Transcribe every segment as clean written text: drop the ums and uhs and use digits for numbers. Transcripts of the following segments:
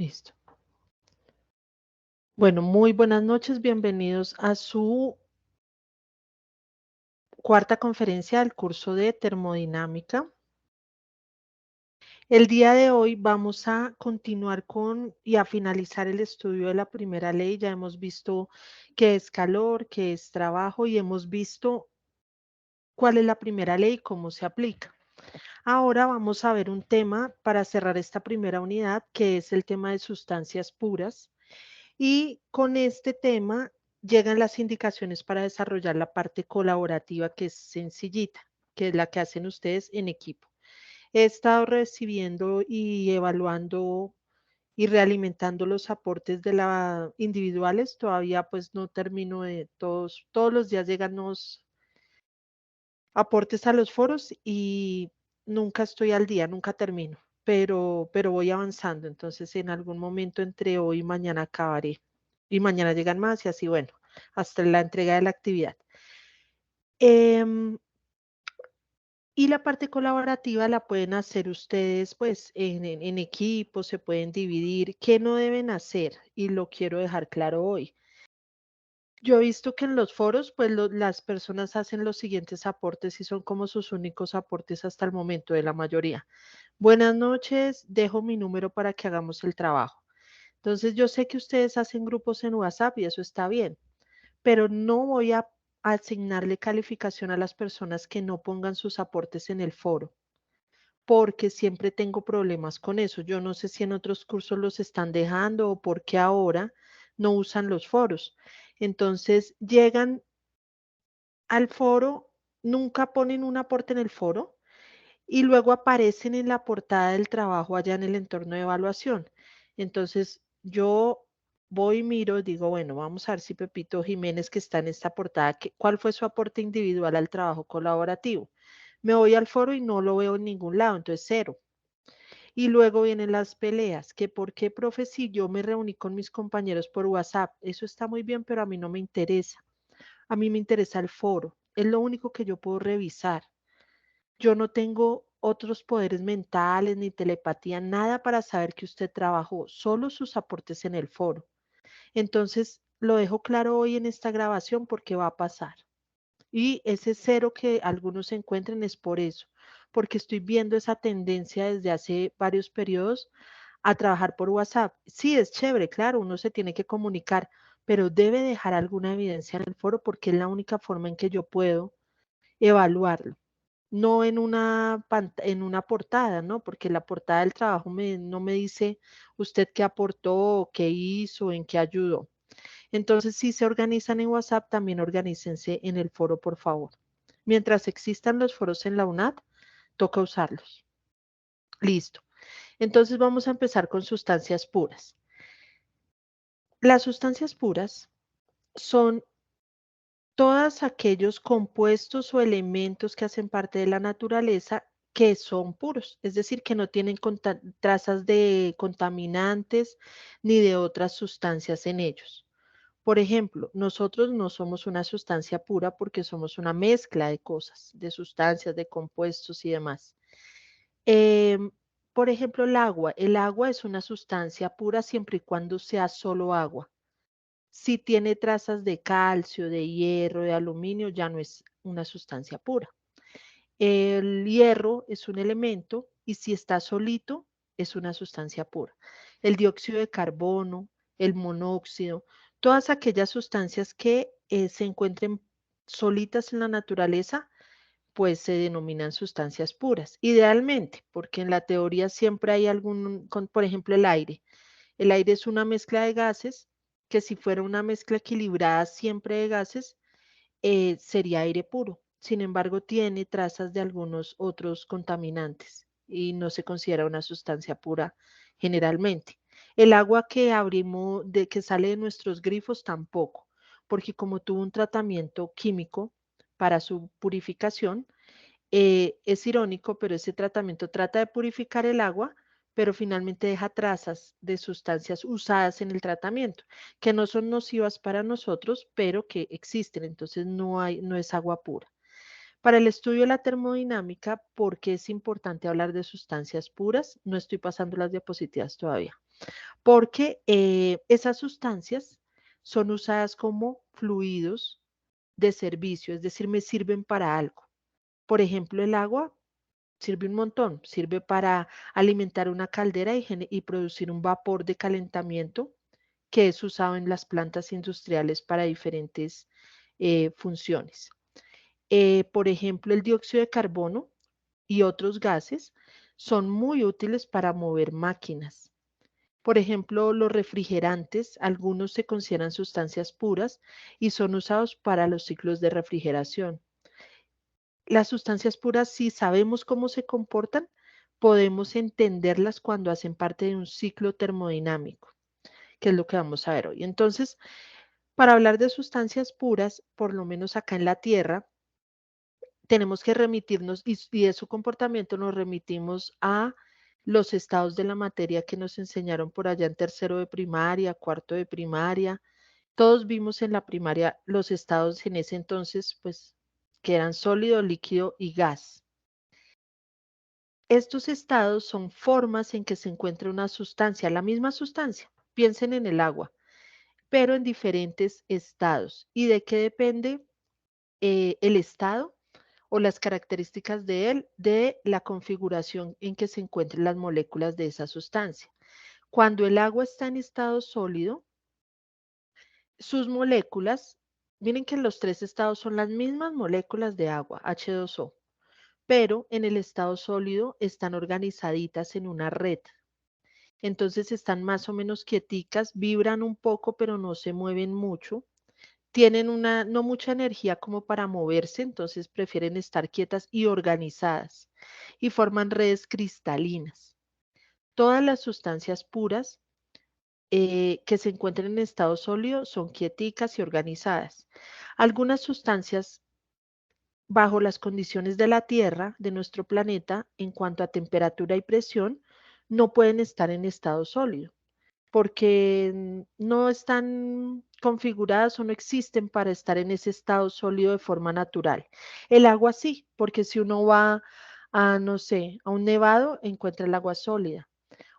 Listo. Bueno, muy buenas noches, bienvenidos a su cuarta conferencia del curso de termodinámica. El día de hoy vamos a continuar y a finalizar el estudio de la primera ley. Ya hemos visto qué es calor, qué es trabajo y hemos visto cuál es la primera ley y cómo se aplica. Ahora vamos a ver un tema para cerrar esta primera unidad, que es el tema de sustancias puras. Y con este tema llegan las indicaciones para desarrollar la parte colaborativa, que es sencillita, que es la que hacen ustedes en equipo. He estado recibiendo y evaluando y realimentando los aportes de la individuales. Todavía pues no termino de todos los días llegan los aportes a los foros y nunca estoy al día, nunca termino, pero voy avanzando. Entonces, en algún momento entre hoy y mañana acabaré. Y mañana llegan más y así, bueno, hasta la entrega de la actividad. Y la parte colaborativa la pueden hacer ustedes, pues, en equipo, se pueden dividir. ¿Qué no deben hacer? Y lo quiero dejar claro hoy. Yo he visto que en los foros, pues las personas hacen los siguientes aportes y son como sus únicos aportes hasta el momento de la mayoría. Buenas noches, dejo mi número para que hagamos el trabajo. Entonces, yo sé que ustedes hacen grupos en WhatsApp y eso está bien, pero no voy a asignarle calificación a las personas que no pongan sus aportes en el foro, porque siempre tengo problemas con eso. Yo no sé si en otros cursos los están dejando o por qué ahora no usan los foros. Entonces, llegan al foro, nunca ponen un aporte en el foro y luego aparecen en la portada del trabajo allá en el entorno de evaluación. Entonces, yo voy y miro, digo, bueno, vamos a ver si Pepito Jiménez, que está en esta portada, ¿cuál fue su aporte individual al trabajo colaborativo? Me voy al foro y no lo veo en ningún lado, entonces cero. Y luego vienen las peleas, que por qué, profe, si yo me reuní con mis compañeros por WhatsApp, eso está muy bien, pero a mí no me interesa. A mí me interesa el foro, es lo único que yo puedo revisar. Yo no tengo otros poderes mentales ni telepatía, nada para saber que usted trabajó, solo sus aportes en el foro. Entonces, lo dejo claro hoy en esta grabación porque va a pasar. Y ese cero que algunos se encuentren es por eso, porque estoy viendo esa tendencia desde hace varios periodos a trabajar por WhatsApp. Sí, es chévere, claro, uno se tiene que comunicar, pero debe dejar alguna evidencia en el foro porque es la única forma en que yo puedo evaluarlo. No en una portada, ¿no? Porque la portada del trabajo no me dice usted qué aportó, qué hizo, en qué ayudó. Entonces, si se organizan en WhatsApp, también organícense en el foro, por favor. Mientras existan los foros en la UNAD, toca usarlos. Listo. Entonces, vamos a empezar con sustancias puras. Las sustancias puras son todos aquellos compuestos o elementos que hacen parte de la naturaleza que son puros, es decir, que no tienen trazas de contaminantes ni de otras sustancias en ellos. Por ejemplo, nosotros no somos una sustancia pura porque somos una mezcla de cosas, de sustancias, de compuestos y demás. Em, por ejemplo, el agua es una sustancia pura siempre y cuando sea solo agua. Si tiene trazas de calcio, de hierro, de aluminio, ya no es una sustancia pura. El hierro es un elemento y si está solito, es una sustancia pura. El dióxido de carbono, el monóxido, todas aquellas sustancias que se encuentren solitas en la naturaleza, pues se denominan sustancias puras. Idealmente, porque en la teoría siempre hay por ejemplo, el aire. El aire es una mezcla de gases que si fuera una mezcla equilibrada siempre de gases, sería aire puro. Sin embargo, tiene trazas de algunos otros contaminantes y no se considera una sustancia pura generalmente. El agua que abrimos, que sale de nuestros grifos, tampoco, porque como tuvo un tratamiento químico para su purificación, es irónico, pero ese tratamiento trata de purificar el agua, pero finalmente deja trazas de sustancias usadas en el tratamiento, que no son nocivas para nosotros, pero que existen, entonces no es agua pura. Para el estudio de la termodinámica, ¿por qué es importante hablar de sustancias puras? No estoy pasando las diapositivas todavía. Porque esas sustancias son usadas como fluidos de servicio, es decir, me sirven para algo. Por ejemplo, el agua sirve un montón, sirve para alimentar una caldera y producir un vapor de calentamiento que es usado en las plantas industriales para diferentes funciones. Por ejemplo, el dióxido de carbono y otros gases son muy útiles para mover máquinas. Por ejemplo, los refrigerantes, algunos se consideran sustancias puras y son usados para los ciclos de refrigeración. Las sustancias puras, si sabemos cómo se comportan, podemos entenderlas cuando hacen parte de un ciclo termodinámico, que es lo que vamos a ver hoy. Entonces, para hablar de sustancias puras, por lo menos acá en la Tierra, tenemos que remitirnos y de su comportamiento nos remitimos a los estados de la materia que nos enseñaron por allá en tercero de primaria, cuarto de primaria. Todos vimos en la primaria los estados en ese entonces, pues, que eran sólido, líquido y gas. Estos estados son formas en que se encuentra una sustancia, la misma sustancia. Piensen en el agua, pero en diferentes estados. ¿Y de qué depende el estado o las características de él? De la configuración en que se encuentren las moléculas de esa sustancia. Cuando el agua está en estado sólido, sus moléculas, miren que los tres estados son las mismas moléculas de agua, H2O, pero en el estado sólido están organizaditas en una red. Entonces están más o menos quieticas, vibran un poco, pero no se mueven mucho. Tienen no mucha energía como para moverse, entonces prefieren estar quietas y organizadas y forman redes cristalinas. Todas las sustancias puras que se encuentran en estado sólido son quieticas y organizadas. Algunas sustancias bajo las condiciones de la Tierra, de nuestro planeta, en cuanto a temperatura y presión, no pueden estar en estado sólido porque no están configuradas o no existen para estar en ese estado sólido de forma natural. El agua sí, porque si uno va a, no sé, a un nevado, encuentra el agua sólida.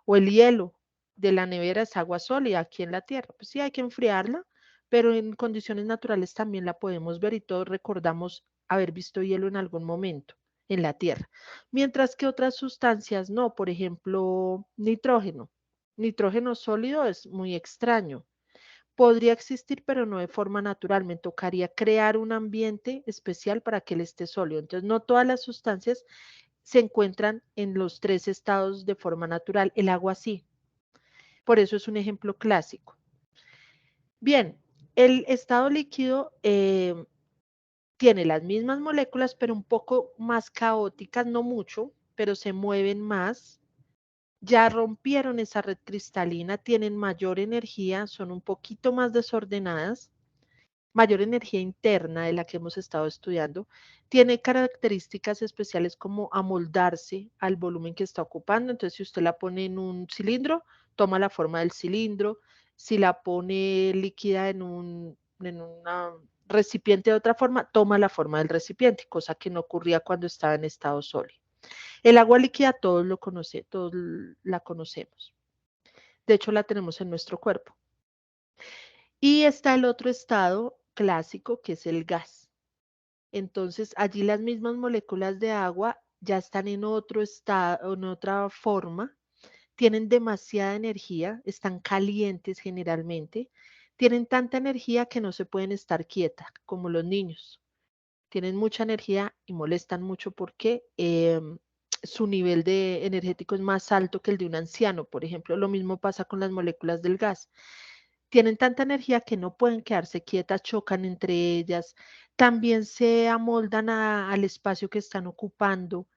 O el hielo de la nevera es agua sólida aquí en la Tierra. Pues sí, hay que enfriarla, pero en condiciones naturales también la podemos ver y todos recordamos haber visto hielo en algún momento en la Tierra. Mientras que otras sustancias no, por ejemplo, nitrógeno. Nitrógeno sólido es muy extraño. Podría existir, pero no de forma natural. Me tocaría crear un ambiente especial para que él esté sólido. Entonces, no todas las sustancias se encuentran en los tres estados de forma natural. El agua sí. Por eso es un ejemplo clásico. Bien, el estado líquido tiene las mismas moléculas, pero un poco más caóticas, no mucho, pero se mueven más. Ya rompieron esa red cristalina, tienen mayor energía, son un poquito más desordenadas, mayor energía interna de la que hemos estado estudiando, tiene características especiales como amoldarse al volumen que está ocupando. Entonces, si usted la pone en un cilindro, toma la forma del cilindro. Si la pone líquida en un recipiente de otra forma, toma la forma del recipiente, cosa que no ocurría cuando estaba en estado sólido. El agua líquida todos lo conocen, todos la conocemos. De hecho, la tenemos en nuestro cuerpo. Y está el otro estado clásico, que es el gas. Entonces, allí las mismas moléculas de agua ya están en otro estado, en otra forma, tienen demasiada energía, están calientes generalmente, tienen tanta energía que no se pueden estar quietas, como los niños. Tienen mucha energía y molestan mucho porque su nivel de energético es más alto que el de un anciano, por ejemplo. Lo mismo pasa con las moléculas del gas. Tienen tanta energía que no pueden quedarse quietas, chocan entre ellas, también se amoldan al espacio que están ocupando,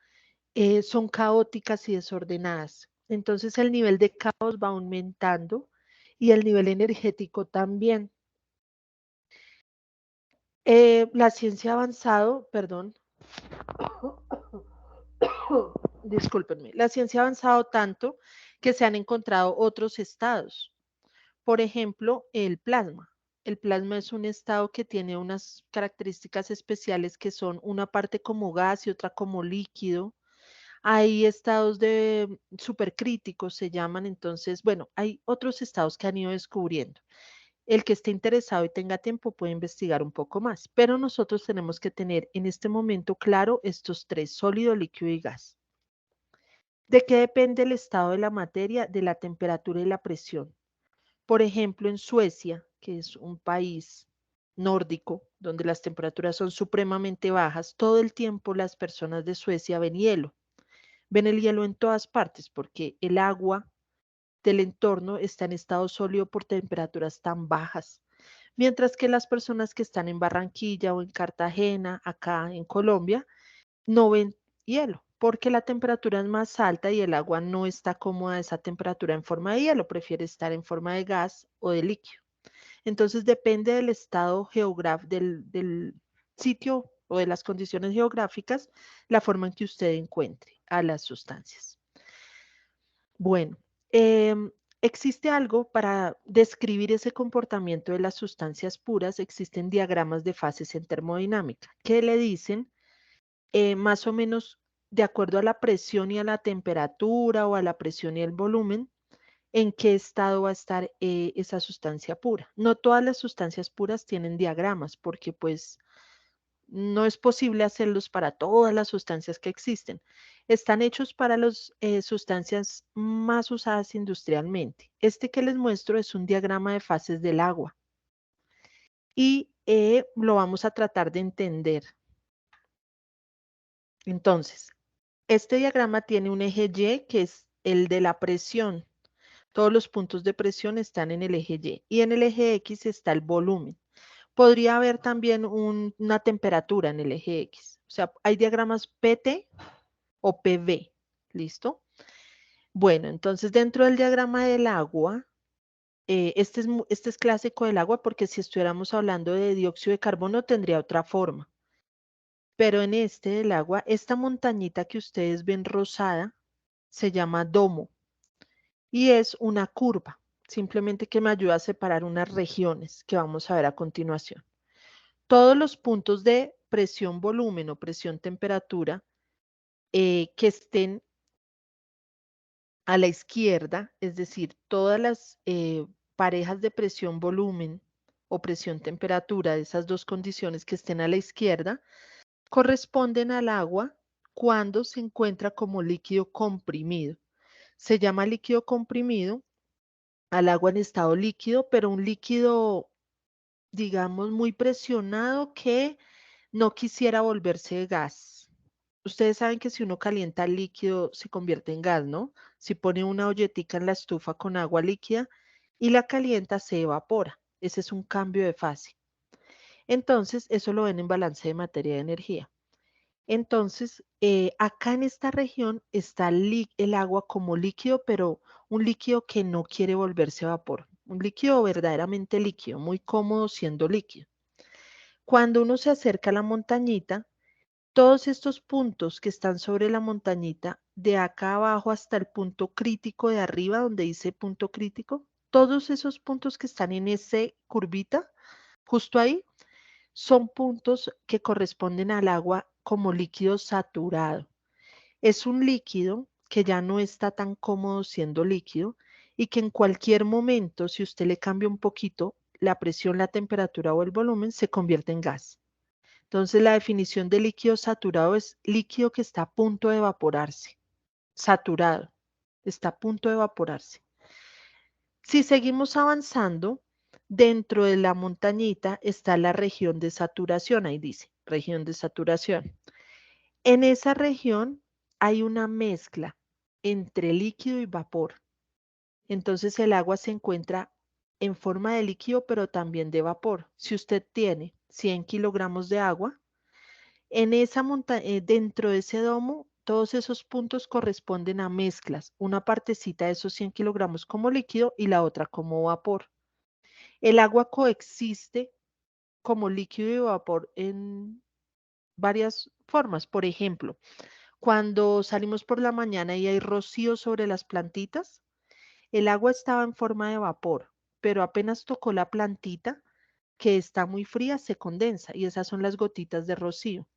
son caóticas y desordenadas. Entonces el nivel de caos va aumentando y el nivel energético también. La ciencia ha avanzado, perdón, discúlpenme, la ciencia ha avanzado tanto que se han encontrado otros estados. Por ejemplo, el plasma. El plasma es un estado que tiene unas características especiales que son una parte como gas y otra como líquido. Hay estados de supercríticos, se llaman. Entonces, bueno, hay otros estados que han ido descubriendo. El que esté interesado y tenga tiempo puede investigar un poco más, pero nosotros tenemos que tener en este momento claro estos tres: sólido, líquido y gas. ¿De qué depende el estado de la materia? De la temperatura y la presión. Por ejemplo, en Suecia, que es un país nórdico, donde las temperaturas son supremamente bajas, todo el tiempo las personas de Suecia ven hielo. Ven el hielo en todas partes porque el agua del entorno está en estado sólido por temperaturas tan bajas. Mientras que las personas que están en Barranquilla o en Cartagena, acá en Colombia, no ven hielo, porque la temperatura es más alta y el agua no está cómoda a esa temperatura en forma de hielo, prefiere estar en forma de gas o de líquido. Entonces depende del estado geográfico, del sitio o de las condiciones geográficas, la forma en que usted encuentre a las sustancias. Bueno, existe algo para describir ese comportamiento de las sustancias puras. Existen diagramas de fases en termodinámica que le dicen más o menos de acuerdo a la presión y a la temperatura o a la presión y el volumen, en qué estado va a estar esa sustancia pura. No todas las sustancias puras tienen diagramas porque pues no es posible hacerlos para todas las sustancias que existen. Están hechos para las sustancias más usadas industrialmente. Este que les muestro es un diagrama de fases del agua y lo vamos a tratar de entender. Entonces, este diagrama tiene un eje Y que es el de la presión. Todos los puntos de presión están en el eje Y y en el eje X está el volumen. Podría haber también una temperatura en el eje X. O sea, hay diagramas PT o PV. ¿Listo? Bueno, entonces dentro del diagrama del agua, este es clásico del agua porque si estuviéramos hablando de dióxido de carbono tendría otra forma. Pero en este del agua, esta montañita que ustedes ven rosada se llama domo y es una curva, simplemente que me ayuda a separar unas regiones que vamos a ver a continuación. Todos los puntos de presión volumen o presión temperatura que estén a la izquierda, es decir, todas las parejas de presión volumen o presión temperatura de esas dos condiciones que estén a la izquierda, corresponden al agua cuando se encuentra como líquido comprimido. Se llama líquido comprimido al agua en estado líquido, pero un líquido, digamos, muy presionado que no quisiera volverse gas. Ustedes saben que si uno calienta el líquido se convierte en gas, ¿no? Si pone una olletica en la estufa con agua líquida y la calienta, se evapora. Ese es un cambio de fase. Entonces, eso lo ven en balance de materia de energía. Entonces, acá en esta región está el agua como líquido, pero un líquido que no quiere volverse vapor. Un líquido verdaderamente líquido, muy cómodo siendo líquido. Cuando uno se acerca a la montañita, todos estos puntos que están sobre la montañita, de acá abajo hasta el punto crítico de arriba, donde dice punto crítico, todos esos puntos que están en ese curvita, justo ahí, son puntos que corresponden al agua como líquido saturado. Es un líquido que ya no está tan cómodo siendo líquido y que en cualquier momento, si usted le cambia un poquito la presión, la temperatura o el volumen, se convierte en gas. Entonces, la definición de líquido saturado es líquido que está a punto de evaporarse. Saturado, está a punto de evaporarse. Si seguimos avanzando, dentro de la montañita está la región de saturación, ahí dice, región de saturación. En esa región hay una mezcla entre líquido y vapor. Entonces el agua se encuentra en forma de líquido, pero también de vapor. Si usted tiene 100 kilogramos de agua, en esa dentro de ese domo, todos esos puntos corresponden a mezclas. Una partecita de esos 100 kilogramos como líquido y la otra como vapor. El agua coexiste como líquido y vapor en varias formas. Por ejemplo, cuando salimos por la mañana y hay rocío sobre las plantitas, el agua estaba en forma de vapor, pero apenas tocó la plantita, que está muy fría se condensa y esas son las gotitas de rocío.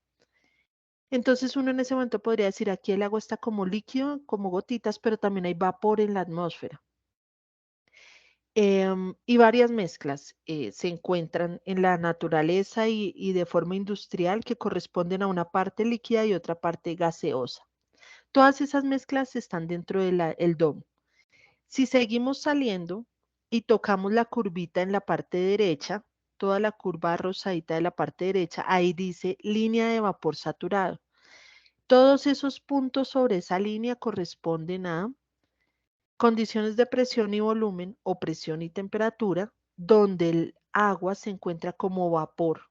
Entonces uno en ese momento podría decir, aquí el agua está como líquido, como gotitas, pero también hay vapor en la atmósfera. Y varias mezclas se encuentran en la naturaleza y de forma industrial que corresponden a una parte líquida y otra parte gaseosa. Todas esas mezclas están dentro del domo. Si seguimos saliendo y tocamos la curvita en la parte derecha, toda la curva rosadita de la parte derecha, ahí dice línea de vapor saturado. Todos esos puntos sobre esa línea corresponden a condiciones de presión y volumen o presión y temperatura, donde el agua se encuentra como vapor,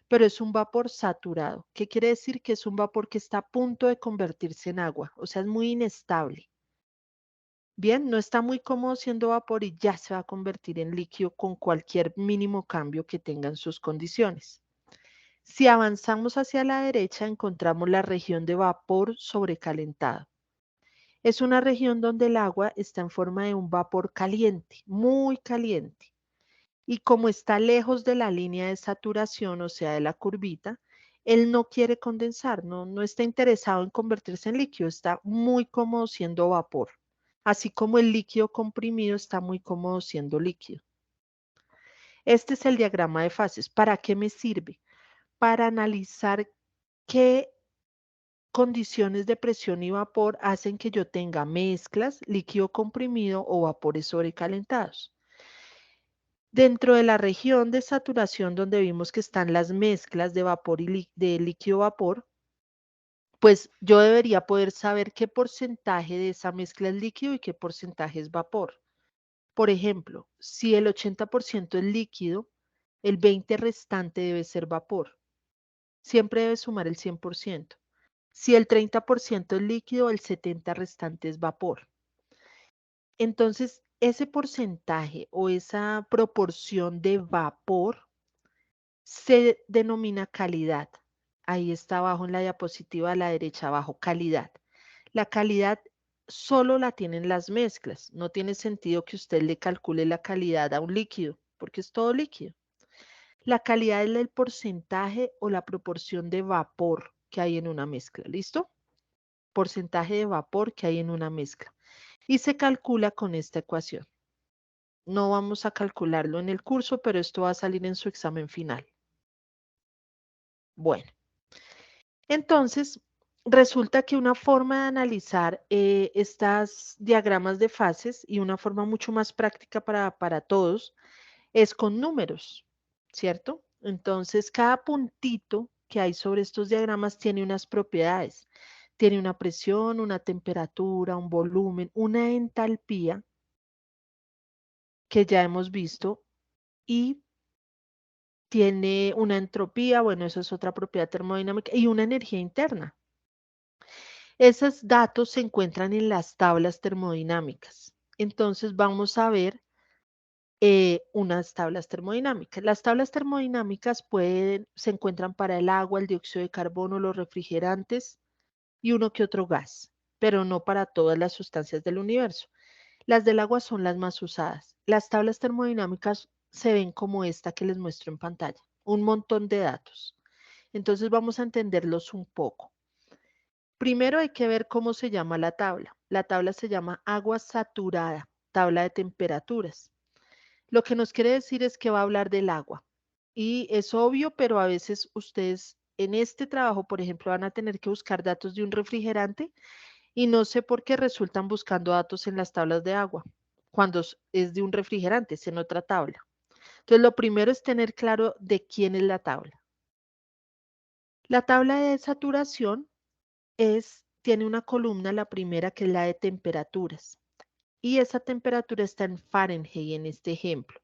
pero es un vapor saturado. ¿Qué quiere decir? Que es un vapor que está a punto de convertirse en agua, o sea, es muy inestable. Bien, no está muy cómodo siendo vapor y ya se va a convertir en líquido con cualquier mínimo cambio que tengan sus condiciones. Si avanzamos hacia la derecha, encontramos la región de vapor sobrecalentado. Es una región donde el agua está en forma de un vapor caliente, muy caliente. Y como está lejos de la línea de saturación, o sea, de la curvita, él no quiere condensar, no está interesado en convertirse en líquido, está muy cómodo siendo vapor. Así como el líquido comprimido está muy cómodo siendo líquido. Este es el diagrama de fases. ¿Para qué me sirve? Para analizar qué condiciones de presión y vapor hacen que yo tenga mezclas, líquido comprimido o vapores sobrecalentados. Dentro de la región de saturación donde vimos que están las mezclas de vapor y de líquido vapor, pues yo debería poder saber qué porcentaje de esa mezcla es líquido y qué porcentaje es vapor. Por ejemplo, si el 80% es líquido, el 20% restante debe ser vapor. Siempre debe sumar el 100%. Si el 30% es líquido, el 70% restante es vapor. Entonces, ese porcentaje o esa proporción de vapor se denomina calidad. Ahí está abajo en la diapositiva a la derecha abajo, calidad. La calidad solo la tienen las mezclas. No tiene sentido que usted le calcule la calidad a un líquido, porque es todo líquido. La calidad es el porcentaje o la proporción de vapor que hay en una mezcla. ¿Listo? Porcentaje de vapor que hay en una mezcla. Y se calcula con esta ecuación. No vamos a calcularlo en el curso, pero esto va a salir en su examen final. Bueno, entonces resulta que una forma de analizar estas diagramas de fases y una forma mucho más práctica para todos es con números, ¿cierto? Entonces, cada puntito que hay sobre estos diagramas tiene unas propiedades. Tiene una presión, una temperatura, un volumen, una entalpía que ya hemos visto y tiene una entropía, bueno, eso es otra propiedad termodinámica, y una energía interna. Esos datos se encuentran en las tablas termodinámicas. Entonces vamos a ver unas tablas termodinámicas. Las tablas termodinámicas se encuentran para el agua, el dióxido de carbono, los refrigerantes y uno que otro gas, pero no para todas las sustancias del universo. Las del agua son las más usadas. Las tablas termodinámicas se ven como esta que les muestro en pantalla, un montón de datos. Entonces vamos a entenderlos un poco. Primero hay que ver cómo se llama la tabla. La tabla se llama agua saturada, tabla de temperaturas. Lo que nos quiere decir es que va a hablar del agua. Y es obvio, pero a veces ustedes en este trabajo, por ejemplo, van a tener que buscar datos de un refrigerante y no sé por qué resultan buscando datos en las tablas de agua, cuando es de un refrigerante, es en otra tabla. Entonces, lo primero es tener claro de quién es la tabla. La tabla de saturación tiene una columna, la primera, que es la de temperaturas. Y esa temperatura está en Fahrenheit en este ejemplo.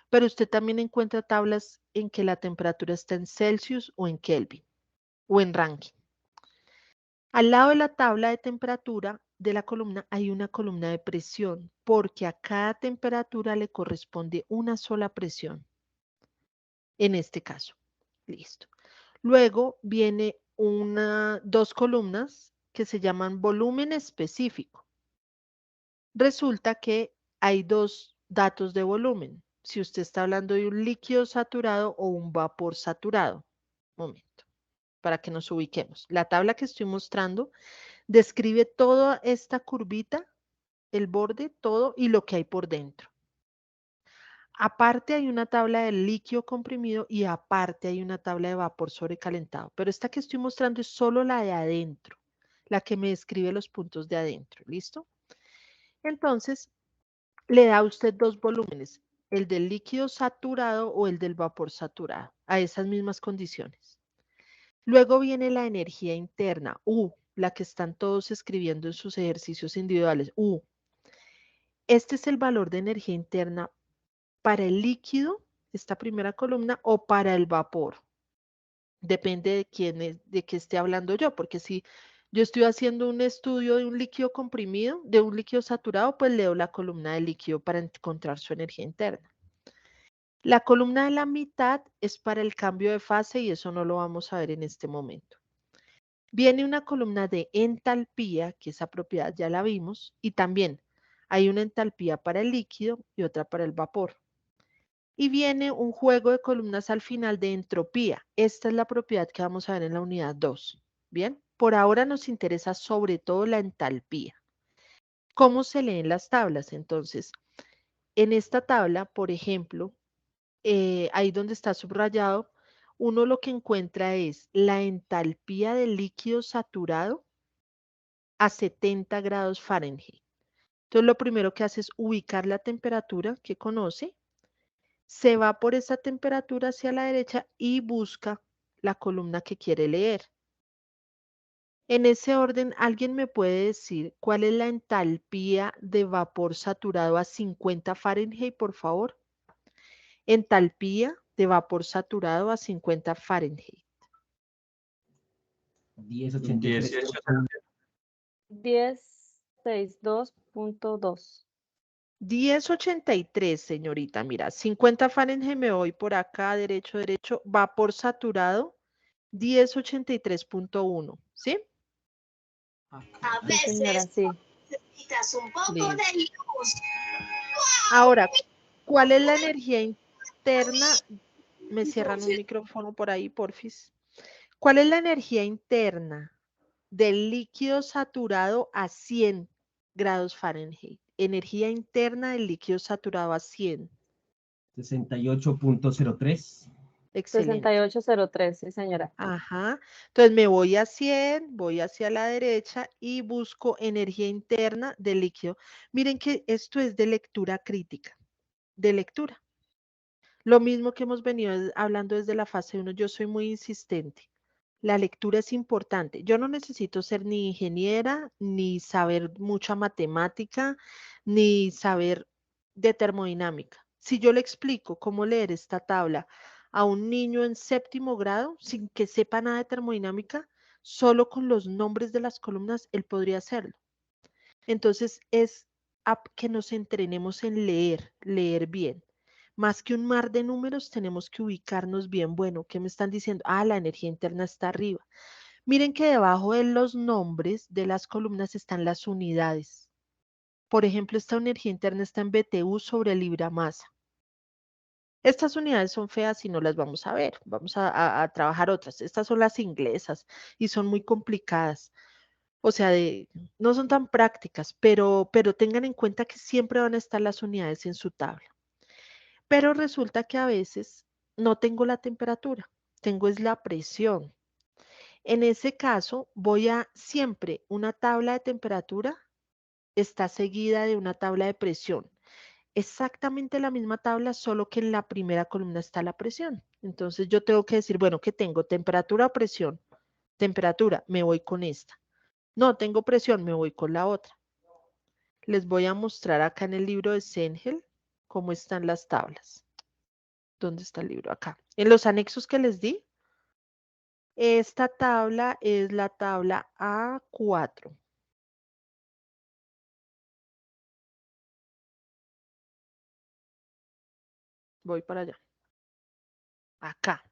Pero usted también encuentra tablas en que la temperatura está en Celsius o en Kelvin o en Rankine. Al lado de la tabla de temperatura de la columna hay una columna de presión, porque a cada temperatura le corresponde una sola presión, en este caso. Listo. Luego viene dos columnas que se llaman volumen específico. Resulta que hay dos datos de volumen, si usted está hablando de un líquido saturado o un vapor saturado. Momento, para que nos ubiquemos. La tabla que estoy mostrando describe toda esta curvita, el borde, todo y lo que hay por dentro. Aparte hay una tabla de líquido comprimido y aparte hay una tabla de vapor sobrecalentado. Pero esta que estoy mostrando es solo la de adentro, la que me describe los puntos de adentro. ¿Listo? Entonces, le da a usted dos volúmenes, el del líquido saturado o el del vapor saturado, a esas mismas condiciones. Luego viene la energía interna, U, la que están todos escribiendo en sus ejercicios individuales, U. Este es el valor de energía interna para el líquido, esta primera columna, o para el vapor. Depende de quién es, de qué esté hablando yo, porque si yo estoy haciendo un estudio de un líquido comprimido, de un líquido saturado, pues leo la columna de líquido para encontrar su energía interna. La columna de la mitad es para el cambio de fase y eso no lo vamos a ver en este momento. Viene una columna de entalpía, que esa propiedad ya la vimos, y también hay una entalpía para el líquido y otra para el vapor. Y viene un juego de columnas al final de entropía. Esta es la propiedad que vamos a ver en la unidad 2. Bien, por ahora nos interesa sobre todo la entalpía. ¿Cómo se leen las tablas? Entonces, en esta tabla, por ejemplo, ahí donde está subrayado, uno lo que encuentra es la entalpía del líquido saturado a 70 grados Fahrenheit. Entonces, lo primero que hace es ubicar la temperatura que conoce, se va por esa temperatura hacia la derecha y busca la columna que quiere leer. En ese orden, ¿alguien me puede decir cuál es la entalpía de vapor saturado a 50 Fahrenheit, por favor? Entalpía de vapor saturado a 50 Fahrenheit. 10.62.2. 1083, señorita. Mira, 50 Fahrenheit me voy por acá, derecho, derecho. Vapor saturado, 1083.1. ¿Sí? A Sí, señora, veces sí. necesitas un poco Listo. de luz. Ahora, ¿cuál es la energía interna? Me cierran un micrófono por ahí, porfis. ¿Cuál es la energía interna del líquido saturado a 100 grados Fahrenheit? Energía interna del líquido saturado a 100. 68.03. Excelente. 6803, sí, señora. Ajá. Entonces me voy a 100, voy hacia la derecha y busco energía interna del líquido. Miren que esto es de lectura crítica, de lectura. Lo mismo que hemos venido hablando desde la fase 1, yo soy muy insistente. La lectura es importante. Yo no necesito ser ni ingeniera, ni saber mucha matemática, ni saber de termodinámica. Si yo le explico cómo leer esta tabla a un niño en séptimo grado, sin que sepa nada de termodinámica, solo con los nombres de las columnas, él podría hacerlo. Entonces es que nos entrenemos en leer, leer bien. Más que un mar de números, tenemos que ubicarnos bien. Bueno, ¿qué me están diciendo? Ah, la energía interna está arriba. Miren que debajo de los nombres de las columnas están las unidades. Por ejemplo, esta energía interna está en BTU sobre libra masa. Estas unidades son feas y no las vamos a ver. Vamos a trabajar otras. Estas son las inglesas y son muy complicadas. O sea, no son tan prácticas, pero tengan en cuenta que siempre van a estar las unidades en su tabla. Pero resulta que a veces no tengo la temperatura, tengo es la presión. En ese caso, voy a siempre una tabla de temperatura está seguida de una tabla de presión. Exactamente la misma tabla, solo que en la primera columna está la presión. Entonces yo tengo que decir, bueno, ¿qué tengo? ¿Temperatura o presión? Temperatura, me voy con esta. No, tengo presión, me voy con la otra. Les voy a mostrar acá en el libro de Sengel cómo están las tablas. ¿Dónde está el libro? Acá. En los anexos que les di, esta tabla es la tabla A4. Voy para allá. Acá.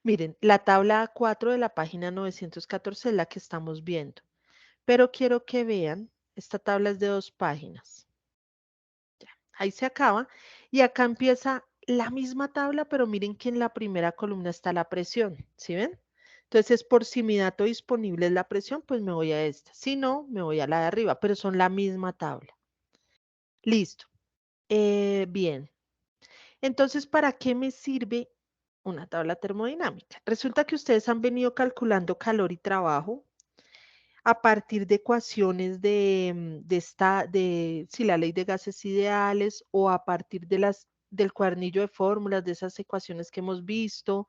Miren, la tabla A4 de la página 914 es la que estamos viendo. Pero quiero que vean, esta tabla es de 2 páginas. Ya, Ahí se acaba y acá empieza la misma tabla, pero miren que en la primera columna está la presión, ¿sí ven? Entonces, por si mi dato disponible es la presión, pues me voy a esta. Si no, me voy a la de arriba, pero son la misma tabla. Listo. Bien. Entonces, ¿para qué me sirve una tabla termodinámica? Resulta que ustedes han venido calculando calor y trabajo a partir de ecuaciones de la ley de gases ideales o a partir del cuadernillo de fórmulas, de esas ecuaciones que hemos visto,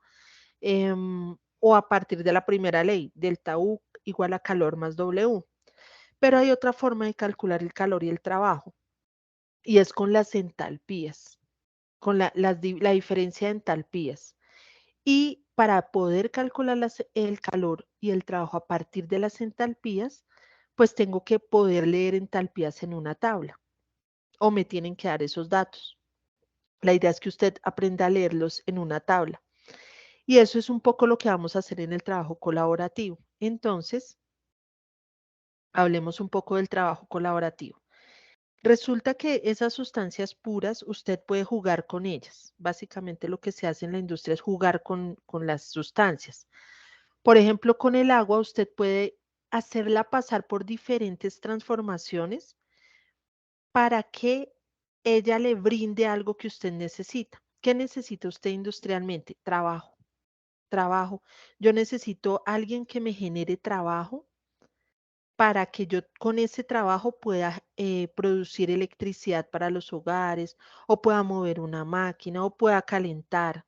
o a partir de la primera ley, delta U igual a calor más W. Pero hay otra forma de calcular el calor y el trabajo, y es con las entalpías, con la diferencia de entalpías. Y para poder calcular el calor y el trabajo a partir de las entalpías, pues tengo que poder leer entalpías en una tabla o me tienen que dar esos datos. La idea es que usted aprenda a leerlos en una tabla. Y eso es un poco lo que vamos a hacer en el trabajo colaborativo. Entonces, hablemos un poco del trabajo colaborativo. Resulta que esas sustancias puras, usted puede jugar con ellas. Básicamente lo que se hace en la industria es jugar con las sustancias. Por ejemplo, con el agua usted puede hacerla pasar por diferentes transformaciones para que ella le brinde algo que usted necesita. ¿Qué necesita usted industrialmente? Trabajo, trabajo. Yo necesito alguien que me genere trabajo para que yo con ese trabajo pueda producir electricidad para los hogares o pueda mover una máquina o pueda calentar.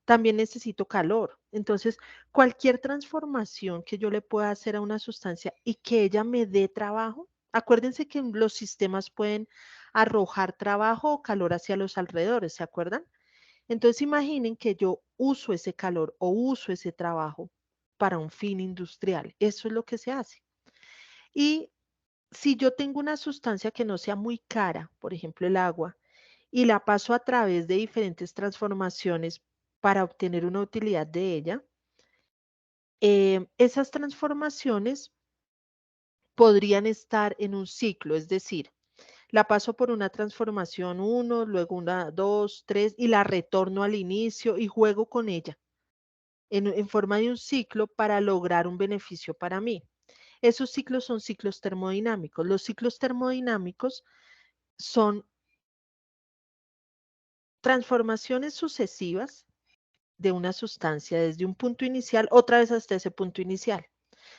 También necesito calor. Entonces, cualquier transformación que yo le pueda hacer a una sustancia y que ella me dé trabajo, acuérdense que los sistemas pueden arrojar trabajo o calor hacia los alrededores, ¿se acuerdan? Entonces, imaginen que yo uso ese calor o uso ese trabajo para un fin industrial. Eso es lo que se hace. Y si yo tengo una sustancia que no sea muy cara, por ejemplo el agua, y la paso a través de diferentes transformaciones para obtener una utilidad de ella, esas transformaciones podrían estar en un ciclo, es decir, la paso por una transformación 1, luego una 2, 3 y la retorno al inicio y juego con ella en forma de un ciclo para lograr un beneficio para mí. Esos ciclos son ciclos termodinámicos. Los ciclos termodinámicos son transformaciones sucesivas de una sustancia desde un punto inicial, otra vez hasta ese punto inicial.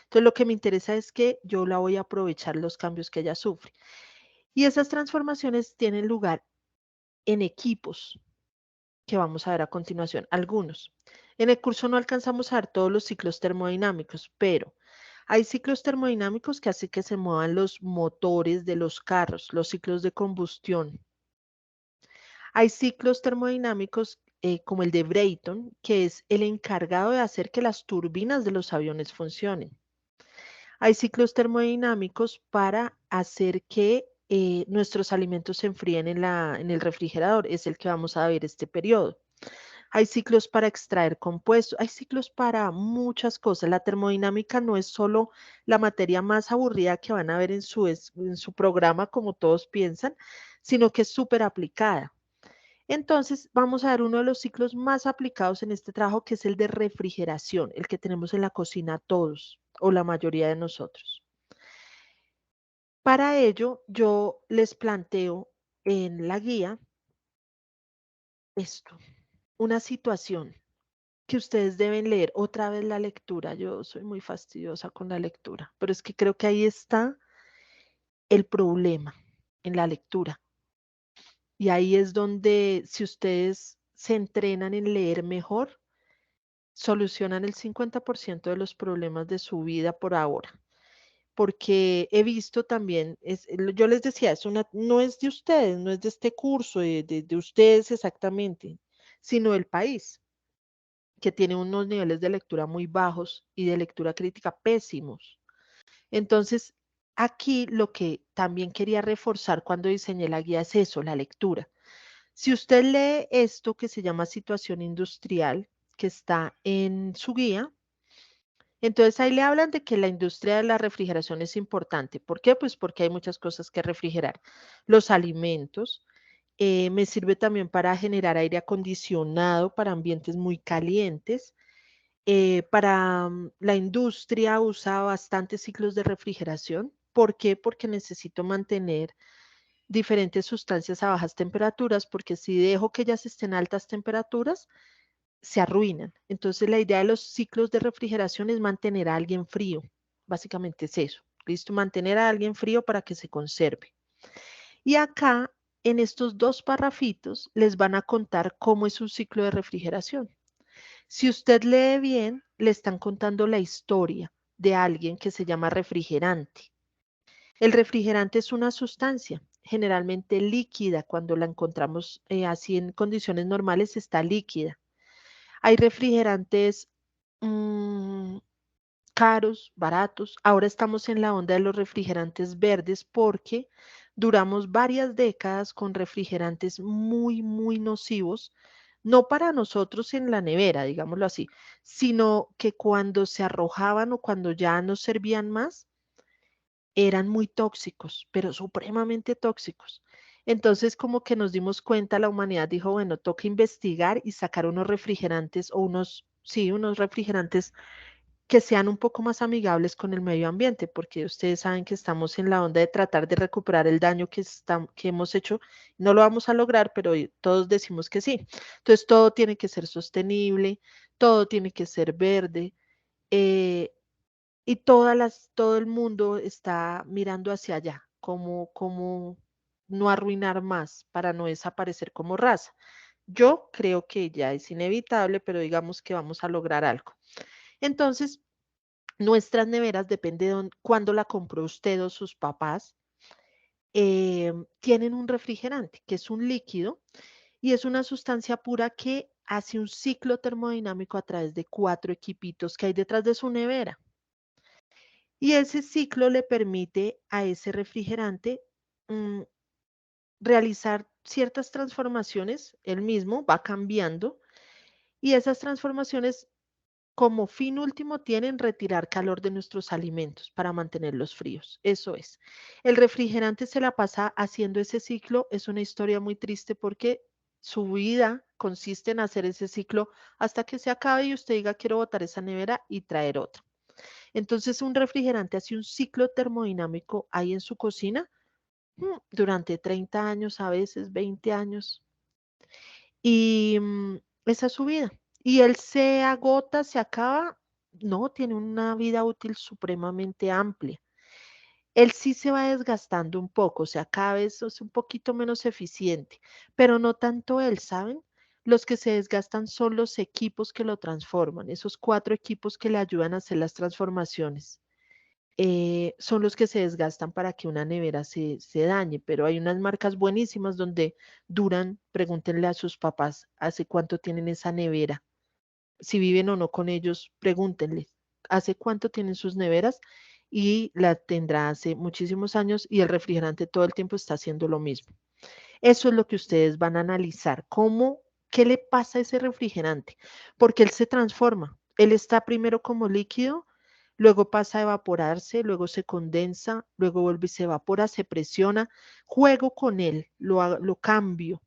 Entonces, lo que me interesa es que yo la voy a aprovechar los cambios que ella sufre. Y esas transformaciones tienen lugar en equipos, que vamos a ver a continuación, algunos. En el curso no alcanzamos a ver todos los ciclos termodinámicos, pero hay ciclos termodinámicos que hacen que se muevan los motores de los carros, los ciclos de combustión. Hay ciclos termodinámicos como el de Brayton, que es el encargado de hacer que las turbinas de los aviones funcionen. Hay ciclos termodinámicos para hacer que nuestros alimentos se enfríen en el refrigerador, es el que vamos a ver este periodo. Hay ciclos para extraer compuestos, hay ciclos para muchas cosas. La termodinámica no es solo la materia más aburrida que van a ver en su programa, como todos piensan, sino que es súper aplicada. Entonces, vamos a ver uno de los ciclos más aplicados en este trabajo, que es el de refrigeración, el que tenemos en la cocina todos, o la mayoría de nosotros. Para ello, yo les planteo en la guía esto, una situación que ustedes deben leer. Otra vez la lectura. Yo soy muy fastidiosa con la lectura, pero es que creo que ahí está el problema, en la lectura. Y ahí es donde, si ustedes se entrenan en leer mejor, solucionan el 50% de los problemas de su vida por ahora. Porque he visto también, yo les decía, no es de ustedes, no es de este curso, de ustedes exactamente, sino del país, que tiene unos niveles de lectura muy bajos y de lectura crítica pésimos. Entonces, aquí lo que también quería reforzar cuando diseñé la guía es eso, la lectura. Si usted lee esto que se llama situación industrial, que está en su guía, entonces ahí le hablan de que la industria de la refrigeración es importante. ¿Por qué? Pues porque hay muchas cosas que refrigerar. Los alimentos, Me sirve también para generar aire acondicionado para ambientes muy calientes. Para la industria usa bastantes ciclos de refrigeración. ¿Por qué? Porque necesito mantener diferentes sustancias a bajas temperaturas, porque si dejo que ellas estén a altas temperaturas, se arruinan. Entonces, la idea de los ciclos de refrigeración es mantener a alguien frío. Básicamente es eso. ¿Listo? Mantener a alguien frío para que se conserve. Y acá, en estos dos parrafitos, les van a contar cómo es un ciclo de refrigeración. Si usted lee bien, le están contando la historia de alguien que se llama refrigerante. El refrigerante es una sustancia generalmente líquida. Cuando la encontramos así en condiciones normales, está líquida. Hay refrigerantes mm, caros, baratos. Ahora estamos en la onda de los refrigerantes verdes porque duramos varias décadas con refrigerantes muy, muy nocivos, no para nosotros en la nevera, digámoslo así, sino que cuando se arrojaban o cuando ya no servían más, eran muy tóxicos, pero supremamente tóxicos. Entonces, como que nos dimos cuenta, la humanidad dijo, bueno, toca investigar y sacar unos refrigerantes o unos, sí, unos refrigerantes que sean un poco más amigables con el medio ambiente, porque ustedes saben que estamos en la onda de tratar de recuperar el daño que hemos hecho. No lo vamos a lograr, pero todos decimos que sí. Entonces, todo tiene que ser sostenible, todo tiene que ser verde, eh, y todo el mundo está mirando hacia allá, como no arruinar más para no desaparecer como raza. Yo creo que ya es inevitable, pero digamos que vamos a lograr algo. Entonces, nuestras neveras, depende de cuándo la compró usted o sus papás, tienen un refrigerante, que es un líquido y es una sustancia pura que hace un ciclo termodinámico a través de 4 equipitos que hay detrás de su nevera. Y ese ciclo le permite a ese refrigerante mm, realizar ciertas transformaciones, él mismo va cambiando, y esas transformaciones como fin último tienen retirar calor de nuestros alimentos para mantenerlos fríos. Eso es. El refrigerante se la pasa haciendo ese ciclo. Es una historia muy triste porque su vida consiste en hacer ese ciclo hasta que se acabe y usted diga quiero botar esa nevera y traer otra. Entonces un refrigerante hace un ciclo termodinámico ahí en su cocina durante 30 años, a veces 20 años. Y esa es su vida. Y él se agota, se acaba, no, tiene una vida útil supremamente amplia. Él sí se va desgastando un poco, o sea, cada vez es un poquito menos eficiente, pero no tanto él, ¿saben? Los que se desgastan son los equipos que lo transforman, esos 4 equipos que le ayudan a hacer las transformaciones. Son los que se desgastan para que una nevera se dañe, pero hay unas marcas buenísimas donde duran, pregúntenle a sus papás hace cuánto tienen esa nevera, si viven o no con ellos, pregúntenle hace cuánto tienen sus neveras y la tendrá hace muchísimos años y el refrigerante todo el tiempo está haciendo lo mismo. Eso es lo que ustedes van a analizar, qué le pasa a ese refrigerante, porque él se transforma, él está primero como líquido, luego pasa a evaporarse, luego se condensa, luego vuelve y se evapora, se presiona, juego con él, lo cambio,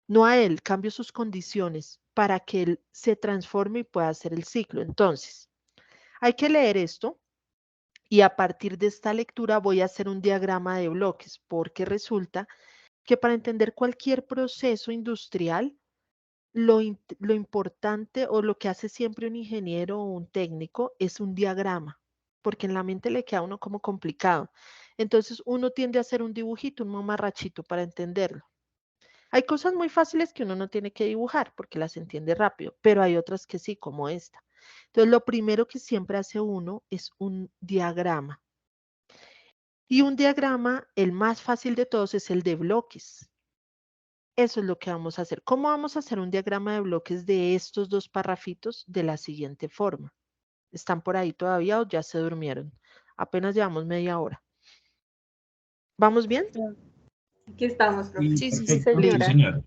no a él, cambio sus condiciones para que él se transforme y pueda hacer el ciclo. Entonces, hay que leer esto y a partir de esta lectura voy a hacer un diagrama de bloques, porque resulta que para entender cualquier proceso industrial, lo importante o lo que hace siempre un ingeniero o un técnico es un diagrama, porque en la mente le queda a uno como complicado. Entonces uno tiende a hacer un dibujito, un mamarrachito para entenderlo. Hay cosas muy fáciles que uno no tiene que dibujar porque las entiende rápido, pero hay otras que sí, como esta. Entonces lo primero que siempre hace uno es un diagrama. Y un diagrama, el más fácil de todos, es el de bloques. Eso es lo que vamos a hacer. ¿Cómo vamos a hacer un diagrama de bloques de estos dos parrafitos? De la siguiente forma. ¿Están por ahí todavía o ya se durmieron? Apenas llevamos media hora. ¿Vamos bien? Aquí estamos, profe. Sí, Perfecto, sí, señora. señor.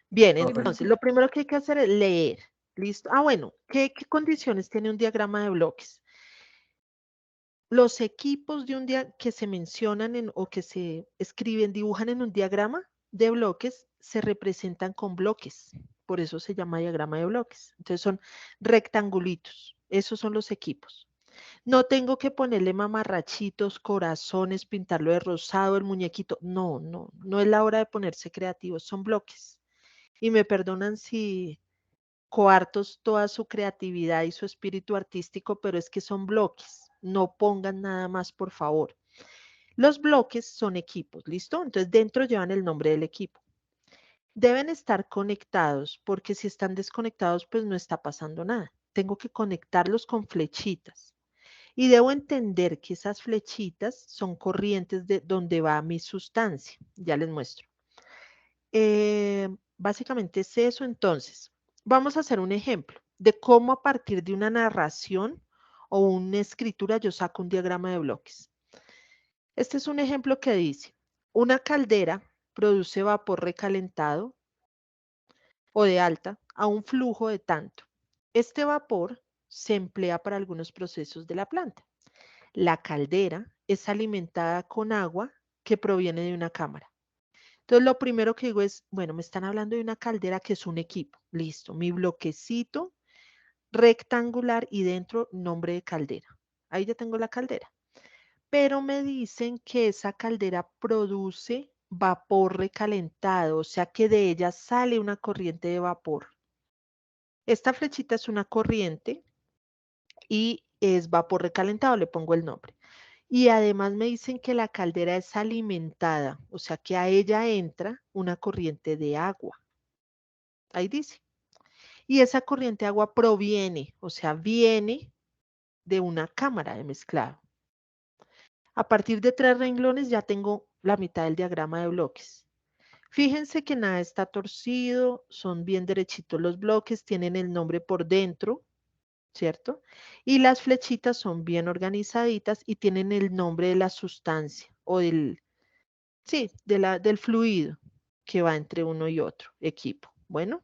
Bien, Profe. entonces lo primero que hay que hacer es leer. ¿Listo? Ah, bueno, ¿qué condiciones tiene un diagrama de bloques? Los equipos que se mencionan o que se escriben, dibujan en un diagrama de bloques, se representan con bloques, por eso se llama diagrama de bloques. Entonces son rectangulitos, esos son los equipos. No tengo que ponerle mamarrachitos, corazones, pintarlo de rosado, el muñequito. No, no es la hora de ponerse creativos, son bloques. Y me perdonan si coartos toda su creatividad y su espíritu artístico, pero es que son bloques. No pongan nada más, por favor. Los bloques son equipos, ¿listo? Entonces dentro llevan el nombre del equipo. Deben estar conectados, porque si están desconectados, pues no está pasando nada. Tengo que conectarlos con flechitas. Y debo entender que esas flechitas son corrientes de donde va mi sustancia. Ya les muestro. Básicamente es eso. Entonces, vamos a hacer un ejemplo de cómo a partir de una narración o una escritura yo saco un diagrama de bloques. Este es un ejemplo que dice, una caldera produce vapor recalentado o de alta a un flujo de tanto. Este vapor se emplea para algunos procesos de la planta. La caldera es alimentada con agua que proviene de una cámara. Entonces, lo primero que digo es, bueno, me están hablando de una caldera que es un equipo. Listo, mi bloquecito rectangular y dentro nombre de caldera. Ahí ya tengo la caldera. Pero me dicen que esa caldera produce vapor recalentado, o sea que de ella sale una corriente de vapor. Esta flechita es una corriente y es vapor recalentado, le pongo el nombre. Y además me dicen que la caldera es alimentada, o sea que a ella entra una corriente de agua. Ahí dice. Y esa corriente de agua proviene, o sea, viene de una cámara de mezclado. A partir de 3 renglones ya tengo la mitad del diagrama de bloques. Fíjense que nada está torcido, son bien derechitos los bloques, tienen el nombre por dentro, ¿cierto? Y las flechitas son bien organizaditas y tienen el nombre de la sustancia o del, sí, del fluido que va entre uno y otro equipo. Bueno,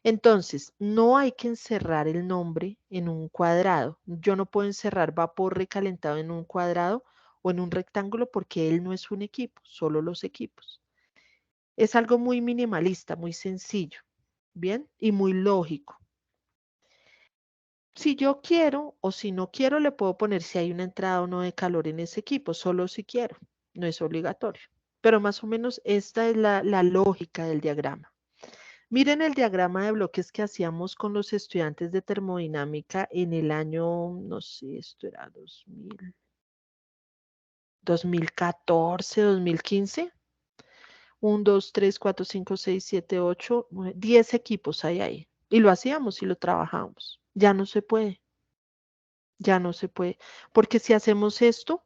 entonces no hay que encerrar el nombre en un cuadrado. Yo no puedo encerrar vapor recalentado en un cuadrado o en un rectángulo porque él no es un equipo, solo los equipos. Es algo muy minimalista, muy sencillo, ¿bien? Y muy lógico. Si yo quiero o si no quiero, le puedo poner si hay una entrada o no de calor en ese equipo, solo si quiero, no es obligatorio. Pero más o menos esta es la lógica del diagrama. Miren el diagrama de bloques que hacíamos con los estudiantes de termodinámica en el año, no sé, esto era 2014, 2015. 1, 2, 3, 4, 5, 6, 7, 8, 9, 10 equipos hay ahí. Y lo hacíamos y lo trabajábamos. Ya no se puede. Ya no se puede. Porque si hacemos esto,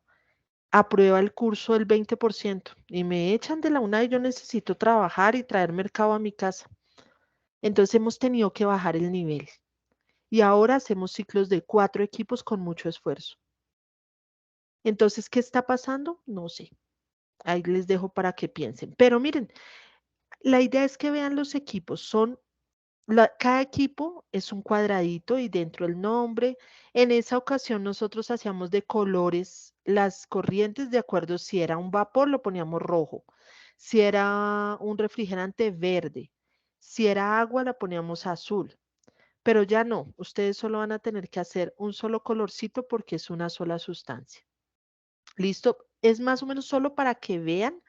aprueba el curso el 20% y me echan de la UNA y yo necesito trabajar y traer mercado a mi casa. Entonces hemos tenido que bajar el nivel. Y ahora hacemos ciclos de 4 equipos con mucho esfuerzo. Entonces, ¿qué está pasando? No sé. Ahí les dejo para que piensen. Pero miren, la idea es que vean los equipos. Cada equipo es un cuadradito y dentro el nombre. En esa ocasión nosotros hacíamos de colores las corrientes de acuerdo si era un vapor lo poníamos rojo, si era un refrigerante verde, si era agua la poníamos azul. Pero ya no, ustedes solo van a tener que hacer un solo colorcito porque es una sola sustancia. ¿Listo? Es más o menos solo para que vean,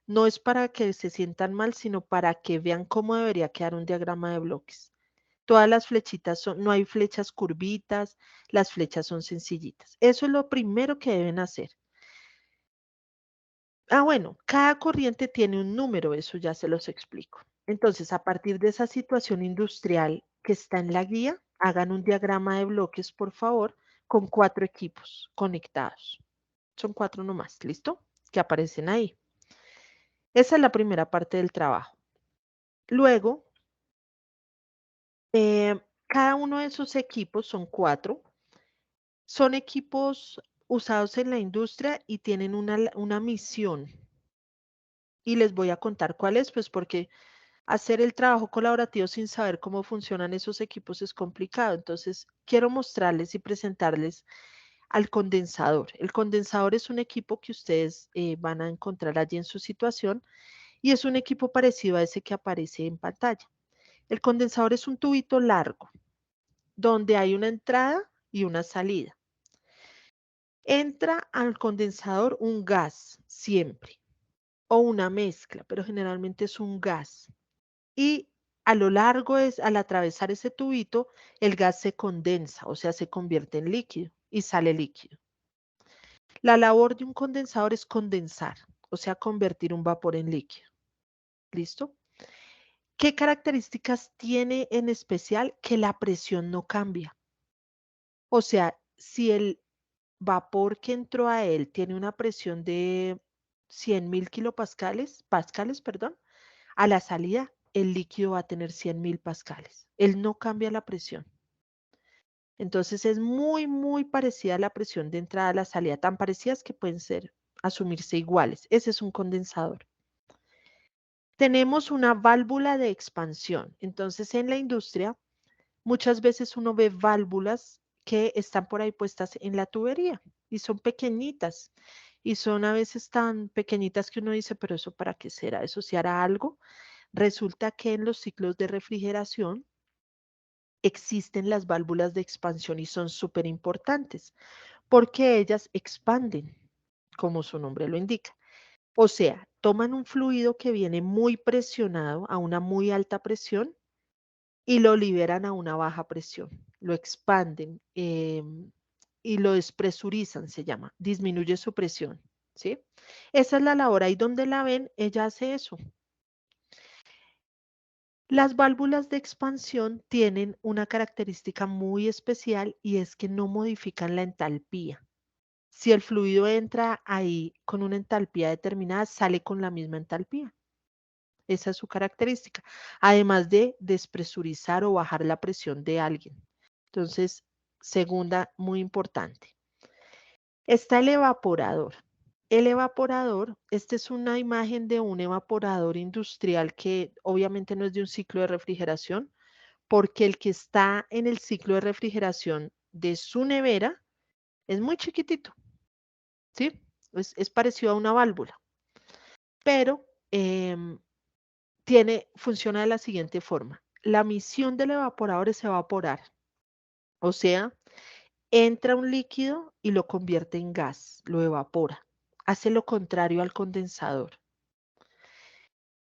no es para que se sientan mal, sino para que vean cómo debería quedar un diagrama de bloques. Todas las flechitas son, no hay flechas curvitas, las flechas son sencillitas. Eso es lo primero que deben hacer. Ah, bueno, cada corriente tiene un número, eso ya se los explico. Entonces, a partir de esa situación industrial que está en la guía, hagan un diagrama de bloques, por favor, con 4 equipos conectados. Son 4 nomás, ¿listo? Que aparecen ahí. Esa es la primera parte del trabajo. Luego, cada uno de esos equipos, son 4, son equipos usados en la industria y tienen una misión. Y les voy a contar cuál es, pues porque hacer el trabajo colaborativo sin saber cómo funcionan esos equipos es complicado. Entonces, quiero mostrarles y presentarles al condensador. El condensador es un equipo que ustedes van a encontrar allí en su situación y es un equipo parecido a ese que aparece en pantalla. El condensador es un tubito largo, donde hay una entrada y una salida. Entra al condensador un gas siempre, o una mezcla, pero generalmente es un gas. Y a lo largo, al atravesar ese tubito, el gas se condensa, o sea, se convierte en líquido y sale líquido. La labor de un condensador es condensar, o sea, convertir un vapor en líquido. ¿Listo? ¿Qué características tiene en especial? Que la presión no cambia. O sea, si el vapor que entró a él tiene una presión de 100.000 kilopascales, perdón, a la salida el líquido va a tener 100.000 pascales. Él no cambia la presión. Entonces es muy, muy parecida a la presión de entrada a la salida, tan parecidas que pueden asumirse iguales. Ese es un condensador. Tenemos una válvula de expansión. Entonces en la industria muchas veces uno ve válvulas que están por ahí puestas en la tubería y son pequeñitas y son a veces tan pequeñitas que uno dice, pero ¿eso para qué será? ¿Eso se hará algo? Resulta que en los ciclos de refrigeración existen las válvulas de expansión y son súper importantes porque ellas expanden, como su nombre lo indica. O sea, toman un fluido que viene muy presionado a una muy alta presión y lo liberan a una baja presión, lo expanden y lo despresurizan, se llama, disminuye su presión, ¿sí? Esa es la labor, ahí donde la ven, ella hace eso. Las válvulas de expansión tienen una característica muy especial y es que no modifican la entalpía. Si el fluido entra ahí con una entalpía determinada, sale con la misma entalpía. Esa es su característica, además de despresurizar o bajar la presión de alguien. Entonces, segunda, muy importante. Está el evaporador. El evaporador, esta es una imagen de un evaporador industrial que obviamente no es de un ciclo de refrigeración, porque el que está en el ciclo de refrigeración de su nevera es muy chiquitito, ¿sí? Es parecido a una válvula, pero funciona de la siguiente forma. La misión del evaporador es evaporar, o sea, entra un líquido y lo convierte en gas, lo evapora. Hace lo contrario al condensador.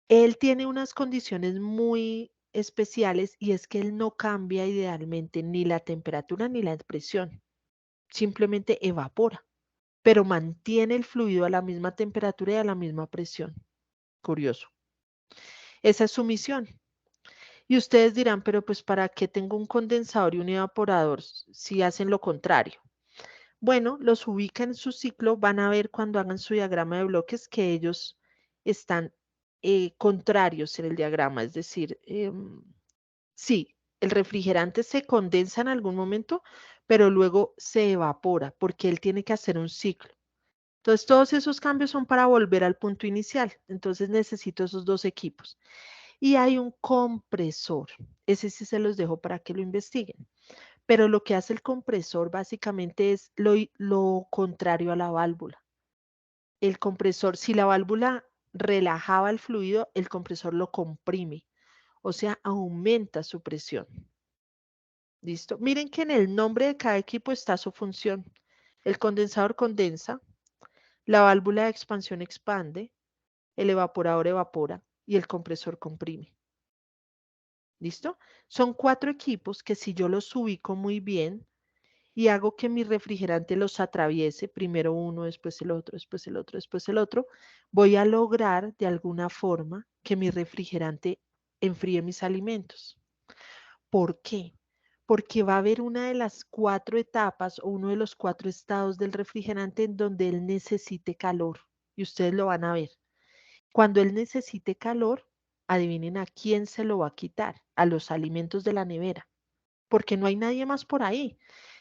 Él tiene unas condiciones muy especiales y es que él no cambia idealmente ni la temperatura ni la presión, simplemente evapora, pero mantiene el fluido a la misma temperatura y a la misma presión. Curioso. Esa es su misión. Y ustedes dirán, pero pues ¿para qué tengo un condensador y un evaporador si hacen lo contrario? Bueno, los ubican en su ciclo, van a ver cuando hagan su diagrama de bloques que ellos están contrarios en el diagrama, es decir, sí, el refrigerante se condensa en algún momento, pero luego se evapora porque él tiene que hacer un ciclo. Entonces, todos esos cambios son para volver al punto inicial. Entonces, necesito esos dos equipos. Y hay un compresor. Ese sí se los dejo para que lo investiguen. Pero lo que hace el compresor básicamente es lo contrario a la válvula. El compresor, si la válvula relajaba el fluido, el compresor lo comprime. O sea, aumenta su presión. ¿Listo? Miren que en el nombre de cada equipo está su función. El condensador condensa, la válvula de expansión expande, el evaporador evapora y el compresor comprime. ¿Listo? Son 4 equipos que si yo los ubico muy bien y hago que mi refrigerante los atraviese, primero uno, después el otro, después el otro, después el otro, voy a lograr de alguna forma que mi refrigerante enfríe mis alimentos. ¿Por qué? Porque va a haber una de las 4 etapas o uno de los 4 estados del refrigerante en donde él necesite calor. Y ustedes lo van a ver. Cuando él necesite calor, adivinen a quién se lo va a quitar, a los alimentos de la nevera, porque no hay nadie más por ahí.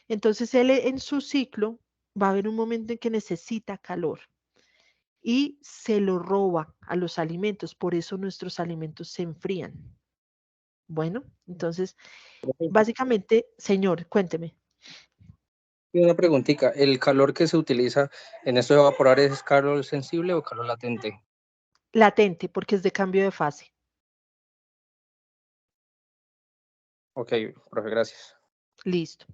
Entonces él en su ciclo va a haber un momento en que necesita calor y se lo roba a los alimentos, por eso nuestros alimentos se enfrían. Bueno, entonces, básicamente, señor, cuénteme. Y una preguntita, ¿el calor que se utiliza en estos evaporadores es calor sensible o calor latente? latente, porque es de cambio de fase. Ok, profe, gracias. Listo.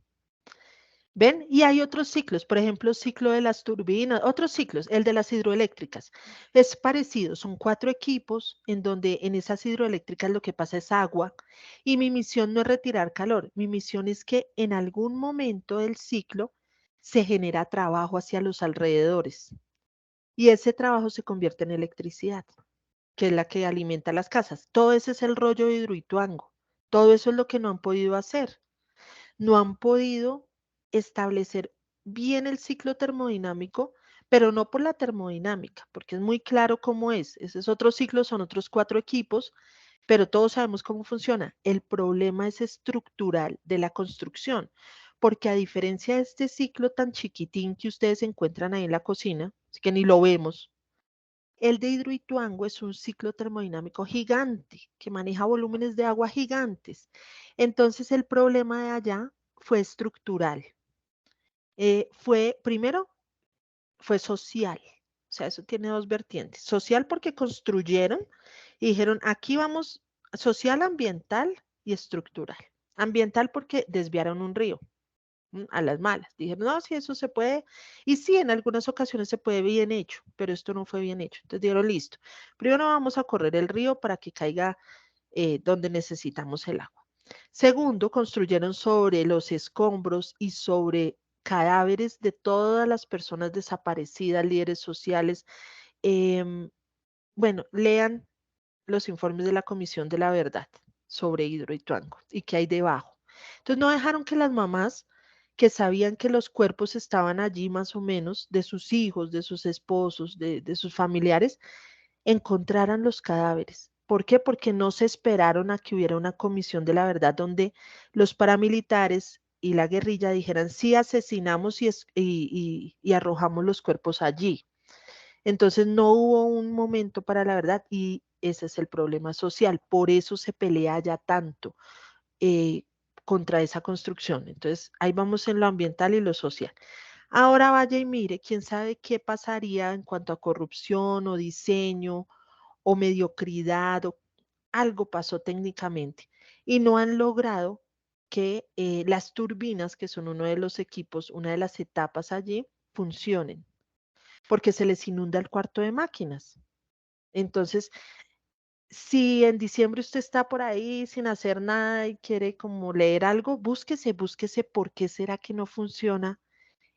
¿Ven? Y hay otros ciclos, por ejemplo, ciclo de las turbinas, otros ciclos, el de las hidroeléctricas. Es parecido, son 4 equipos en donde en esas hidroeléctricas lo que pasa es agua y mi misión no es retirar calor, mi misión es que en algún momento del ciclo se genera trabajo hacia los alrededores y ese trabajo se convierte en electricidad, que es la que alimenta las casas. Todo ese es el rollo de Hidroituango. Todo eso es lo que no han podido hacer. No han podido establecer bien el ciclo termodinámico, pero no por la termodinámica, porque es muy claro cómo es. Ese es otro ciclo, son otros 4 equipos, pero todos sabemos cómo funciona. El problema es estructural de la construcción, porque a diferencia de este ciclo tan chiquitín que ustedes encuentran ahí en la cocina, así que ni lo vemos, el de Hidroituango es un ciclo termodinámico gigante que maneja volúmenes de agua gigantes. Entonces el problema de allá fue estructural. Primero, fue social. O sea, eso tiene 2 vertientes. Social porque construyeron y dijeron, aquí vamos, social, ambiental y estructural. Ambiental porque desviaron un río a las malas. Dijeron, no, si eso se puede, y sí, en algunas ocasiones se puede bien hecho, pero esto no fue bien hecho. Entonces dijeron, listo, primero vamos a correr el río para que caiga donde necesitamos el agua. Segundo, construyeron sobre los escombros y sobre cadáveres de todas las personas desaparecidas, líderes sociales. Bueno, lean los informes de la Comisión de la Verdad sobre Hidroituango y qué hay debajo. Entonces no dejaron que las mamás que sabían que los cuerpos estaban allí más o menos, de sus hijos, de sus esposos, de sus familiares, encontraran los cadáveres. ¿Por qué? Porque no se esperaron a que hubiera una comisión de la verdad donde los paramilitares y la guerrilla dijeran, sí, asesinamos y arrojamos los cuerpos allí. Entonces no hubo un momento para la verdad y ese es el problema social. Por eso se pelea ya tanto eh, contra esa construcción. Entonces ahí vamos en lo ambiental y lo social. Ahora vaya y mire, quién sabe qué pasaría en cuanto a corrupción o diseño o mediocridad o algo pasó técnicamente y no han logrado que las turbinas, que son uno de los equipos, una de las etapas allí, funcionen porque se les inunda el cuarto de máquinas. Entonces, si en diciembre usted está por ahí sin hacer nada y quiere como leer algo, búsquese por qué será que no funciona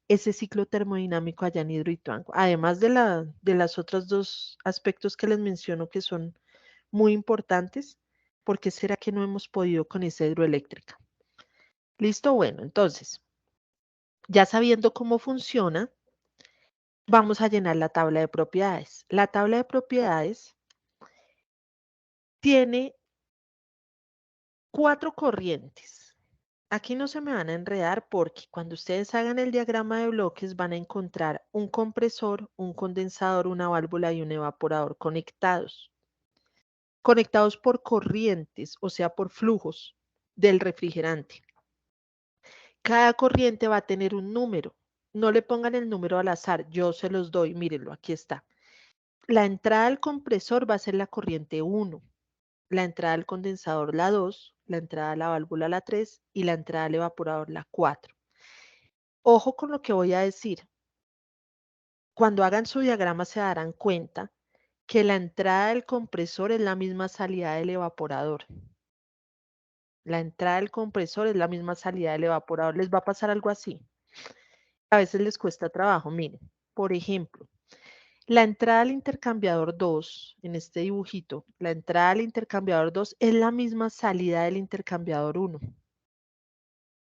ese ciclo termodinámico allá en Hidroituango. Además de las otras 2 aspectos que les menciono que son muy importantes, ¿por qué será que no hemos podido con esa hidroeléctrica? Listo, bueno, entonces, ya sabiendo cómo funciona, vamos a llenar la tabla de propiedades. La tabla de propiedades tiene 4 corrientes. Aquí no se me van a enredar porque cuando ustedes hagan el diagrama de bloques van a encontrar un compresor, un condensador, una válvula y un evaporador conectados. Conectados por corrientes, o sea, por flujos del refrigerante. Cada corriente va a tener un número. No le pongan el número al azar, yo se los doy, mírenlo, aquí está. La entrada al compresor va a ser la corriente 1. La entrada al condensador la 2, la entrada a la válvula la 3 y la entrada al evaporador la 4. Ojo con lo que voy a decir. Cuando hagan su diagrama se darán cuenta que la entrada del compresor es la misma salida del evaporador. La entrada del compresor es la misma salida del evaporador. Les va a pasar algo así. A veces les cuesta trabajo. Miren, por ejemplo, la entrada al intercambiador 2, en este dibujito, la entrada al intercambiador 2 es la misma salida del intercambiador 1.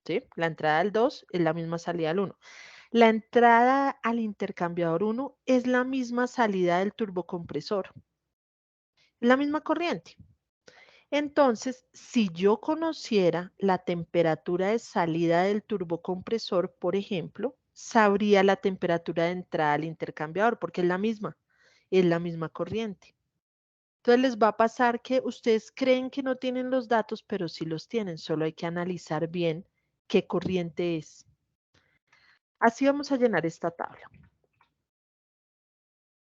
¿Sí? La entrada al 2 es la misma salida al 1. La entrada al intercambiador 1 es la misma salida del turbocompresor. La misma corriente. Entonces, si yo conociera la temperatura de salida del turbocompresor, por ejemplo, sabría la temperatura de entrada al intercambiador, porque es la misma corriente. Entonces les va a pasar que ustedes creen que no tienen los datos, pero sí los tienen, solo hay que analizar bien qué corriente es. Así vamos a llenar esta tabla.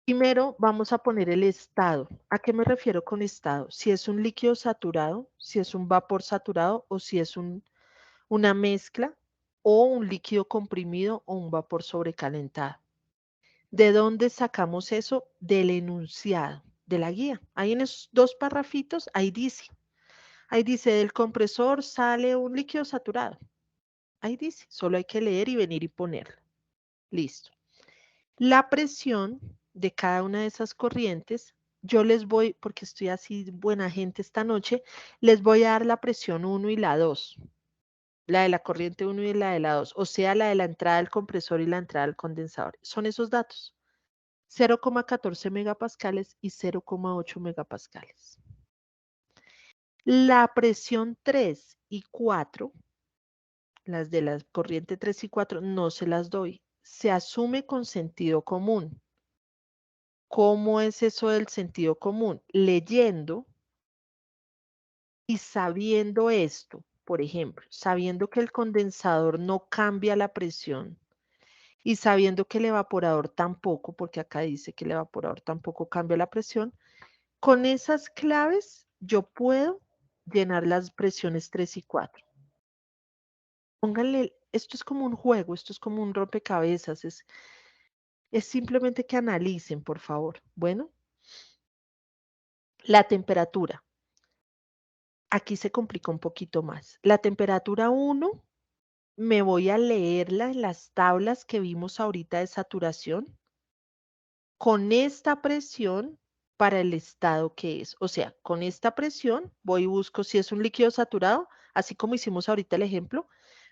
Primero vamos a poner el estado. ¿A qué me refiero con estado? Si es un líquido saturado, si es un vapor saturado o si es una mezcla o un líquido comprimido o un vapor sobrecalentado. ¿De dónde sacamos eso? Del enunciado de la guía. Ahí en esos 2 parrafitos, ahí dice, del compresor sale un líquido saturado. Ahí dice, solo hay que leer y venir y ponerlo. Listo. La presión de cada una de esas corrientes, yo les voy, porque estoy así buena gente esta noche, les voy a dar la presión 1 y la 2. La de la corriente 1 y la de la 2, o sea, la de la entrada del compresor y la entrada del condensador. Son esos datos. 0,14 megapascales y 0,8 megapascales. La presión 3 y 4, las de la corriente 3 y 4, no se las doy. Se asume con sentido común. ¿Cómo es eso del sentido común? Leyendo y sabiendo esto, por ejemplo, sabiendo que el condensador no cambia la presión y sabiendo que el evaporador tampoco, porque acá dice que el evaporador tampoco cambia la presión, con esas claves yo puedo llenar las presiones 3 y 4. Pónganle, esto es como un juego, esto es como un rompecabezas, es simplemente que analicen, por favor. Bueno, la temperatura. Aquí se complica un poquito más. La temperatura 1, me voy a leerla en las tablas que vimos ahorita de saturación. Con esta presión para el estado que es. O sea, con esta presión voy y busco si es un líquido saturado, así como hicimos ahorita el ejemplo,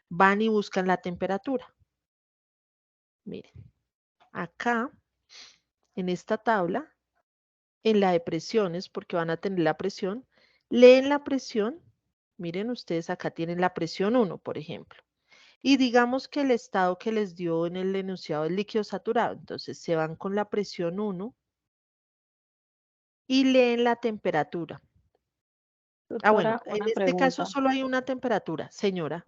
van y buscan la temperatura. Miren, acá en esta tabla, en la de presiones, porque van a tener la presión, leen la presión. Miren ustedes, acá tienen la presión 1, por ejemplo. Y digamos que el estado que les dio en el enunciado es líquido saturado. Entonces se van con la presión 1 y leen la temperatura. Ah, bueno, Doctora, en una este caso pregunta. solo hay una temperatura, señora.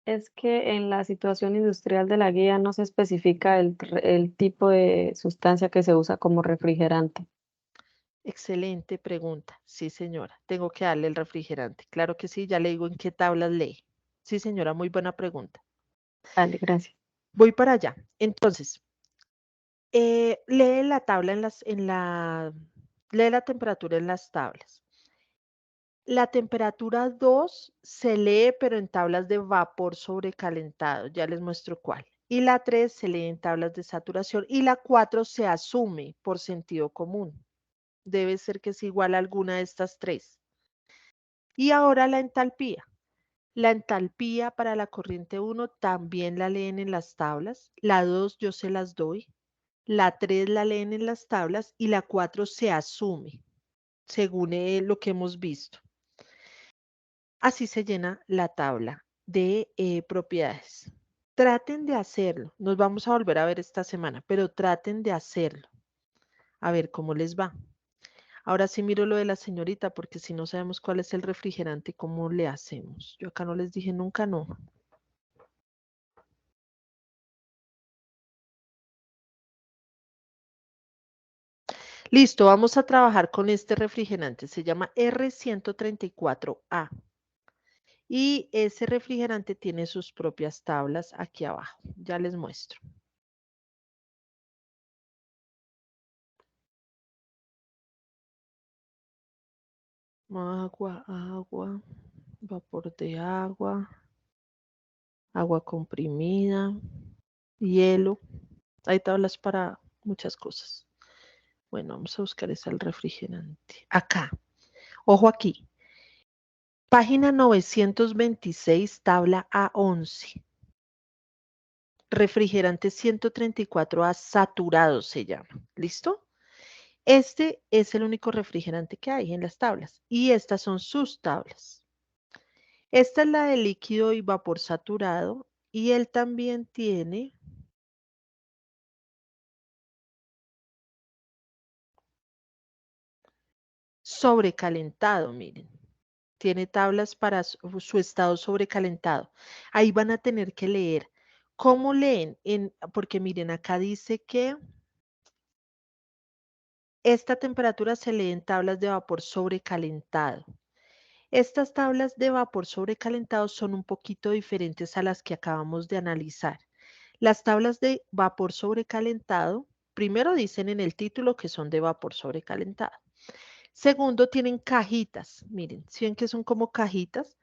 Es que en la situación industrial de la guía no se especifica el tipo de sustancia que se usa como refrigerante. Excelente pregunta. Sí, señora. Tengo que darle el refrigerante. Claro que sí, ya le digo en qué tablas lee. Sí, señora, muy buena pregunta. Vale, gracias. Voy para allá. Entonces, lee la tabla lee la temperatura en las tablas. La temperatura 2 se lee, pero en tablas de vapor sobrecalentado. Ya les muestro cuál. Y la 3 se lee en tablas de saturación. Y la 4 se asume por sentido común. Debe ser que es igual a alguna de estas 3. Y ahora la entalpía. La entalpía para la corriente 1 también la leen en las tablas. La 2 yo se las doy. La 3 la leen en las tablas y la 4 se asume, según lo que hemos visto. Así se llena la tabla de propiedades. Traten de hacerlo. Nos vamos a volver a ver esta semana, pero traten de hacerlo. A ver cómo les va. Ahora sí miro lo de la señorita, porque si no sabemos cuál es el refrigerante, ¿cómo le hacemos? Yo acá no les dije nunca no. Listo, vamos a trabajar con este refrigerante. Se llama R134A. Y ese refrigerante tiene sus propias tablas aquí abajo. Ya les muestro. Agua, agua, vapor de agua, agua comprimida, hielo. Hay tablas para muchas cosas. Bueno, vamos a buscar ese el refrigerante. Acá. Ojo aquí. Página 926, tabla A11. Refrigerante 134A saturado se llama. ¿Listo? Este es el único refrigerante que hay en las tablas y estas son sus tablas. Esta es la de líquido y vapor saturado y él también tiene sobrecalentado, miren. Tiene tablas para su estado sobrecalentado. Ahí van a tener que leer. ¿Cómo leen? Porque miren, acá dice que esta temperatura se lee en tablas de vapor sobrecalentado. Estas tablas de vapor sobrecalentado son un poquito diferentes a las que acabamos de analizar. Las tablas de vapor sobrecalentado, primero dicen en el título que son de vapor sobrecalentado. Segundo, tienen cajitas. Miren, ¿sí ven que son como cajitas?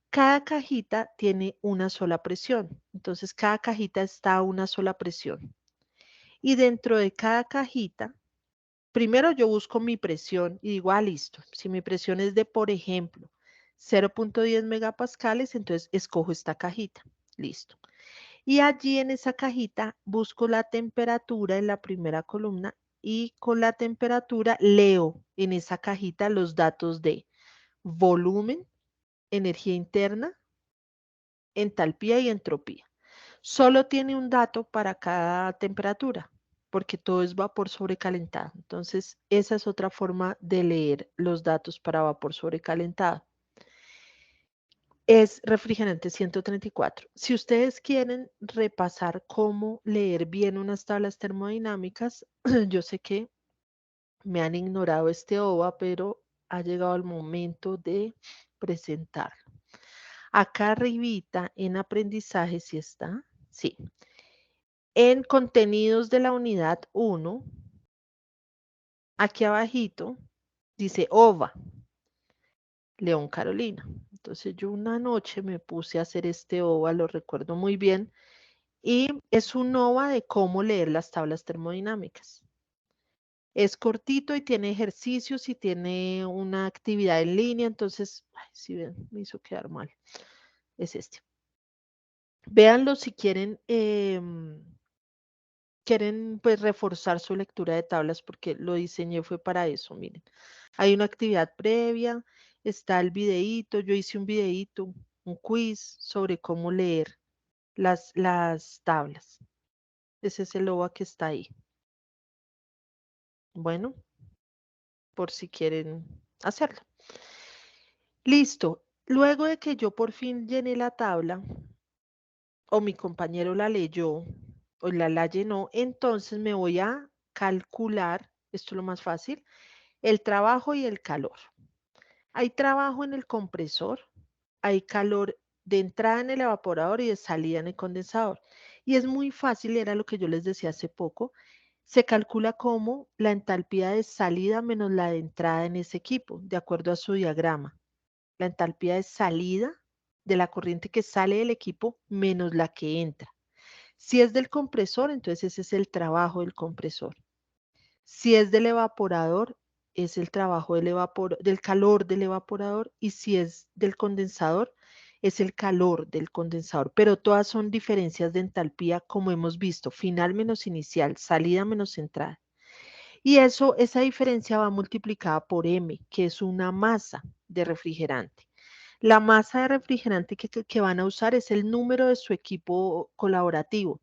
Cada cajita tiene una sola presión. Entonces, cada cajita está a una sola presión. Y dentro de cada cajita, primero yo busco mi presión y digo, listo. Si mi presión es de, por ejemplo, 0.10 megapascales, entonces escojo esta cajita. Listo. Y allí en esa cajita busco la temperatura en la primera columna y con la temperatura leo en esa cajita los datos de volumen, energía interna, entalpía y entropía. Solo tiene un dato para cada temperatura, porque todo es vapor sobrecalentado. Entonces, esa es otra forma de leer los datos para vapor sobrecalentado. Es refrigerante 134. Si ustedes quieren repasar cómo leer bien unas tablas termodinámicas, yo sé que me han ignorado este OVA, pero ha llegado el momento de presentarlo. Acá arribita en aprendizaje, ¿sí está? Sí. En contenidos de la unidad 1, aquí abajito, dice OVA, León Carolina. Entonces yo una noche me puse a hacer este OVA, lo recuerdo muy bien, y es un OVA de cómo leer las tablas termodinámicas. Es cortito y tiene ejercicios y tiene una actividad en línea, entonces, si ven, me hizo quedar mal. Es este. Véanlo si quieren, quieren pues reforzar su lectura de tablas porque lo diseñé fue para eso, miren. Hay una actividad previa, está el videíto, yo hice un videíto, un quiz sobre cómo leer las tablas. Ese es el OVA que está ahí. Bueno, por si quieren hacerlo. Listo. Luego de que yo por fin llené la tabla, o mi compañero la leyó, o la llenó, entonces me voy a calcular, esto es lo más fácil, el trabajo y el calor. Hay trabajo en el compresor, hay calor de entrada en el evaporador y de salida en el condensador. Y es muy fácil, era lo que yo les decía hace poco, se calcula como la entalpía de salida menos la de entrada en ese equipo, de acuerdo a su diagrama. La entalpía de salida de la corriente que sale del equipo menos la que entra. Si es del compresor, entonces ese es el trabajo del compresor. Si es del evaporador, es el trabajo del calor del evaporador, y si es del condensador, es el calor del condensador. Pero todas son diferencias de entalpía, como hemos visto, final menos inicial, salida menos entrada. Y esa diferencia va multiplicada por M, que es una masa de refrigerante. La masa de refrigerante que van a usar es el número de su equipo colaborativo.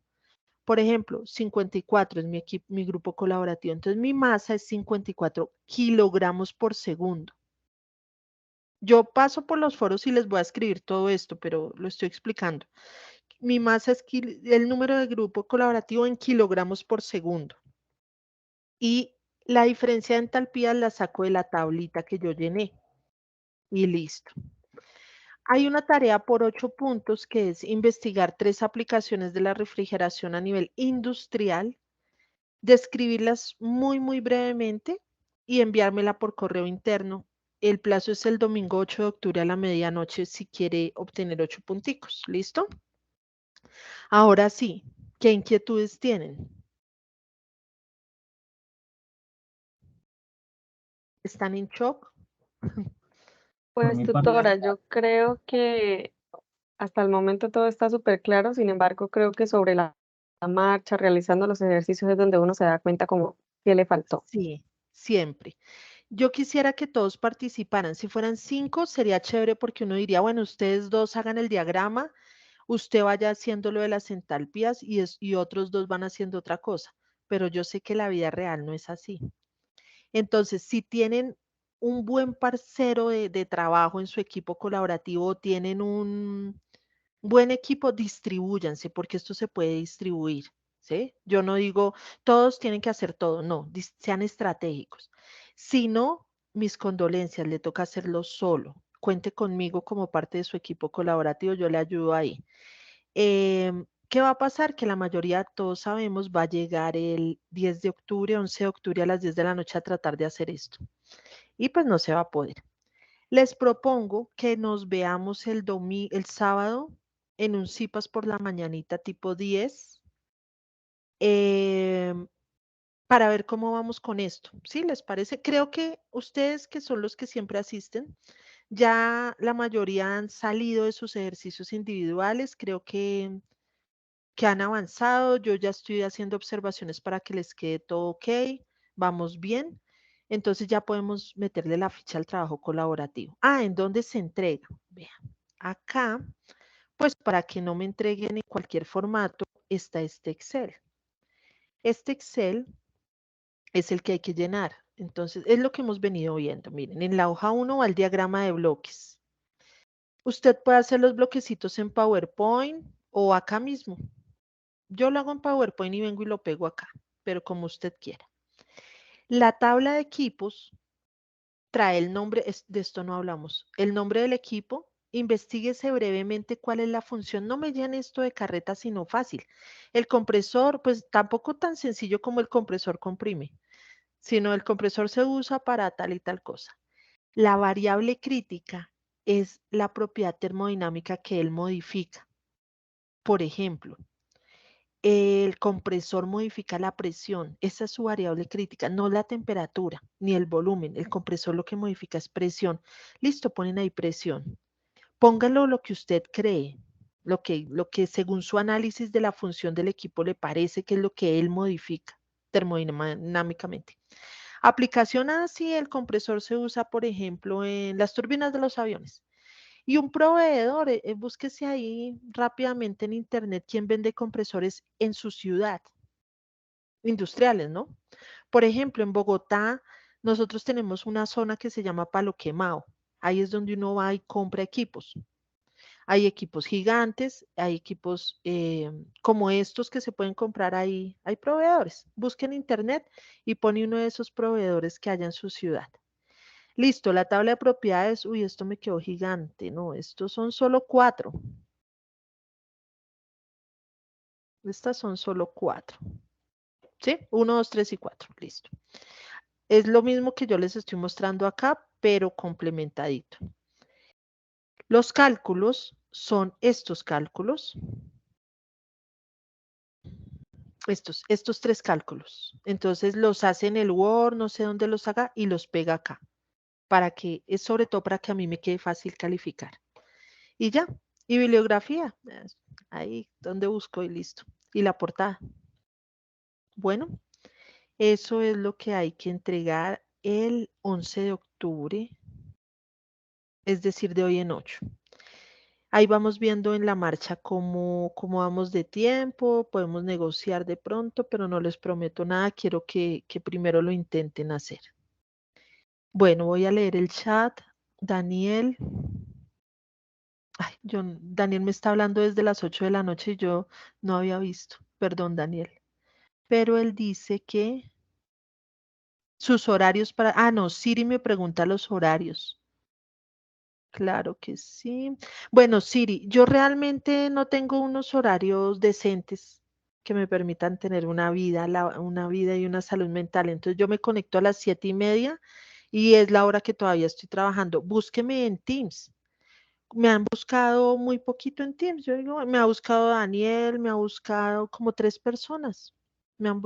Por ejemplo, 54 es mi grupo colaborativo. Entonces, mi masa es 54 kilogramos por segundo. Yo paso por los foros y les voy a escribir todo esto, pero lo estoy explicando. Mi masa es el número de grupo colaborativo en kilogramos por segundo. Y la diferencia de entalpía la saco de la tablita que yo llené. Y listo. Hay una tarea por 8 puntos que es investigar 3 aplicaciones de la refrigeración a nivel industrial, describirlas muy brevemente y enviármela por correo interno. El plazo es el domingo 8 de octubre a la medianoche si quiere obtener 8 punticos. ¿Listo? Ahora sí, ¿qué inquietudes tienen? ¿Están en shock? Pues mi tutora, yo creo que hasta el momento todo está súper claro, sin embargo, creo que sobre la marcha, realizando los ejercicios es donde uno se da cuenta como qué le faltó. Sí, siempre. Yo quisiera que todos participaran. Si fueran 5, sería chévere porque uno diría, bueno, ustedes 2 hagan el diagrama, usted vaya haciendo lo de las entalpías y otros 2 van haciendo otra cosa. Pero yo sé que la vida real no es así. Entonces, si tienen un buen parcero de trabajo en su equipo colaborativo, tienen un buen equipo, distribúyanse porque esto se puede distribuir. ¿sí? Yo no digo, todos tienen que hacer todo, no, sean estratégicos. Si no, mis condolencias, le toca hacerlo solo. Cuente conmigo como parte de su equipo colaborativo, yo le ayudo ahí. ¿Qué va a pasar? Que la mayoría, todos sabemos, va a llegar el 10 de octubre, 11 de octubre a las 10 de la noche a tratar de hacer esto. Y pues no se va a poder. Les propongo que nos veamos el sábado en un CIPAS por la mañanita tipo 10 para ver cómo vamos con esto. ¿Sí les parece? Creo que ustedes, que son los que siempre asisten, ya la mayoría han salido de sus ejercicios individuales. Creo que han avanzado. Yo ya estoy haciendo observaciones para que les quede todo ok. Vamos bien. Entonces ya podemos meterle la ficha al trabajo colaborativo. ¿En dónde se entrega? Vean, acá, pues para que no me entreguen en cualquier formato, está este Excel. Este Excel es el que hay que llenar. Entonces, es lo que hemos venido viendo. Miren, en la hoja 1 va el diagrama de bloques. Usted puede hacer los bloquecitos en PowerPoint o acá mismo. Yo lo hago en PowerPoint y vengo y lo pego acá, pero como usted quiera. La tabla de equipos trae el nombre, de esto no hablamos, el nombre del equipo. Investíguese brevemente cuál es la función. No me llene esto de carreta, sino fácil. El compresor, pues tampoco tan sencillo como el compresor comprime, sino el compresor se usa para tal y tal cosa. La variable crítica es la propiedad termodinámica que él modifica. Por ejemplo, el compresor modifica la presión, esa es su variable crítica, no la temperatura ni el volumen. El compresor lo que modifica es presión. Listo, ponen ahí presión. Póngalo lo que usted cree, lo que según su análisis de la función del equipo le parece que es lo que él modifica termodinámicamente. Aplicación así, el compresor se usa, por ejemplo, en las turbinas de los aviones. Y un proveedor, búsquese ahí rápidamente en internet quién vende compresores en su ciudad, industriales, ¿no? Por ejemplo, en Bogotá, nosotros tenemos una zona que se llama Palo Quemado. Ahí es donde uno va y compra equipos. Hay equipos gigantes, hay equipos como estos que se pueden comprar ahí. Hay proveedores. Busque en internet y pone uno de esos proveedores que haya en su ciudad. Listo, la tabla de propiedades. Uy, esto me quedó gigante. No, estos son solo 4. Estas son solo 4. ¿Sí? 1, 2, 3 y 4. Listo. Es lo mismo que yo les estoy mostrando acá, pero complementadito. Los cálculos son estos cálculos. Estos 3 cálculos. Entonces los hace en el Word, no sé dónde los haga, y los pega acá. Para que, es sobre todo para que a mí me quede fácil calificar. Y ya. Y bibliografía. Ahí donde busco y listo. Y la portada. Bueno, eso es lo que hay que entregar el 11 de octubre. Es decir, de hoy en 8. Ahí vamos viendo en la marcha cómo vamos de tiempo, podemos negociar de pronto, pero no les prometo nada, quiero que primero lo intenten hacer. Bueno, voy a leer el chat. Daniel. Daniel me está hablando desde las 8 de la noche y yo no había visto. Perdón, Daniel. Pero él dice que sus horarios para... no, Siri me pregunta los horarios. Claro que sí. Bueno, Siri, yo realmente no tengo unos horarios decentes que me permitan tener una vida, una vida y una salud mental. Entonces yo me conecto a las 7:30 y es la hora que todavía estoy trabajando. Búsqueme en Teams. Me han buscado muy poquito en Teams. Yo digo, me ha buscado Daniel, me ha buscado como 3 personas. No,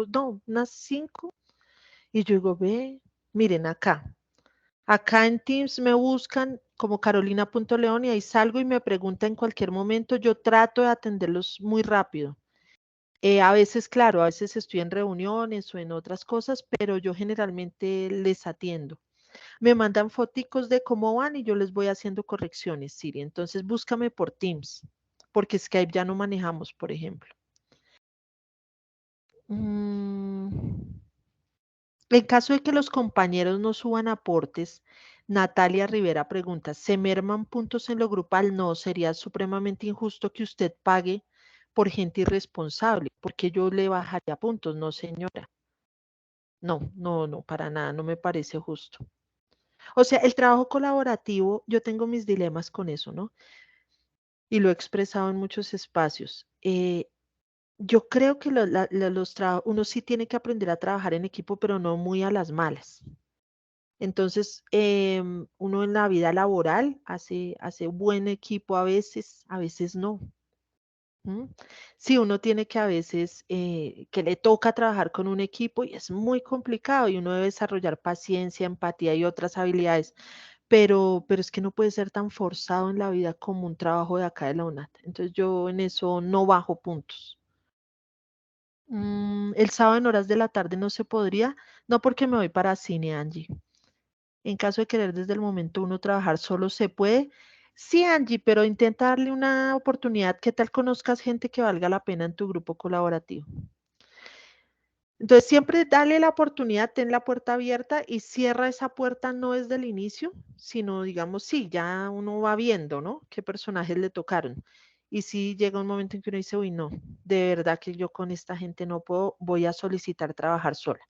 unas 5. Y yo digo, ve, miren acá. Acá en Teams me buscan como Carolina.león y ahí salgo y me pregunta en cualquier momento. Yo trato de atenderlos muy rápido. A veces, claro, a veces estoy en reuniones o en otras cosas, pero yo generalmente les atiendo. Me mandan foticos de cómo van y yo les voy haciendo correcciones, Siri. Entonces búscame por Teams, porque Skype ya no manejamos, por ejemplo. En caso de que los compañeros no suban aportes, Natalia Rivera pregunta, ¿se merman puntos en lo grupal? No, sería supremamente injusto que usted pague por gente irresponsable, porque yo le bajaría puntos, no señora. No, no, no, para nada, no me parece justo. O sea, el trabajo colaborativo, yo tengo mis dilemas con eso, ¿no? Y lo he expresado en muchos espacios. Yo creo que uno sí tiene que aprender a trabajar en equipo, pero no muy a las malas. Entonces, uno en la vida laboral hace buen equipo a veces no. ¿Mm? Sí, uno tiene que a veces, que le toca trabajar con un equipo y es muy complicado y uno debe desarrollar paciencia, empatía y otras habilidades, pero es que no puede ser tan forzado en la vida como un trabajo de acá de la UNAT. Entonces yo en eso no bajo puntos. El sábado en horas de la tarde no se podría, no porque me voy para cine, Angie. En caso de querer desde el momento uno trabajar solo se puede. Sí, Angie, pero intenta darle una oportunidad. ¿Qué tal conozcas gente que valga la pena en tu grupo colaborativo? Entonces, siempre dale la oportunidad, ten la puerta abierta y cierra esa puerta no desde el inicio, sino digamos, sí, ya uno va viendo, ¿no? Qué personajes le tocaron. Y si llega un momento en que uno dice, uy, no, de verdad que yo con esta gente no puedo, voy a solicitar trabajar sola.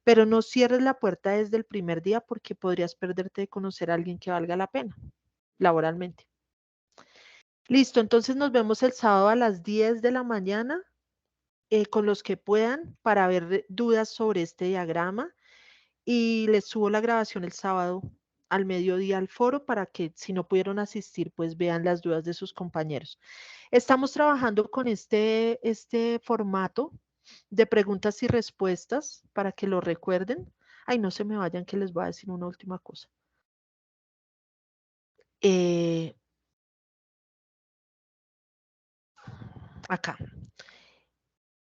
Pero no cierres la puerta desde el primer día porque podrías perderte de conocer a alguien que valga la pena laboralmente. Listo, entonces nos vemos el sábado a las 10 de la mañana con los que puedan para ver dudas sobre este diagrama y les subo la grabación el sábado al mediodía al foro para que si no pudieron asistir, pues vean las dudas de sus compañeros. Estamos trabajando con este formato de preguntas y respuestas para que lo recuerden. Ay, no se me vayan que les voy a decir una última cosa. Acá.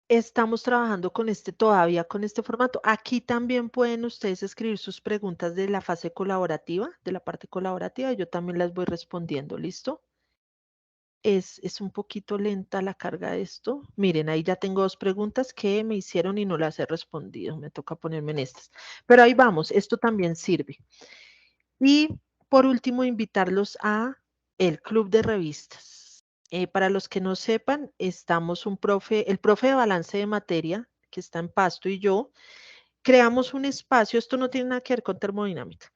Estamos trabajando todavía con este formato. Aquí también pueden ustedes escribir sus preguntas de la fase colaborativa, de la parte colaborativa, y yo también las voy respondiendo, ¿listo? Es un poquito lenta la carga de esto. Miren, ahí ya tengo 2 preguntas que me hicieron y no las he respondido. Me toca ponerme en estas. Pero ahí vamos, esto también sirve. Y por último, invitarlos a el club de revistas. Para los que no sepan, estamos el profe de balance de materia, que está en Pasto, y yo, creamos un espacio, esto no tiene nada que ver con termodinámica,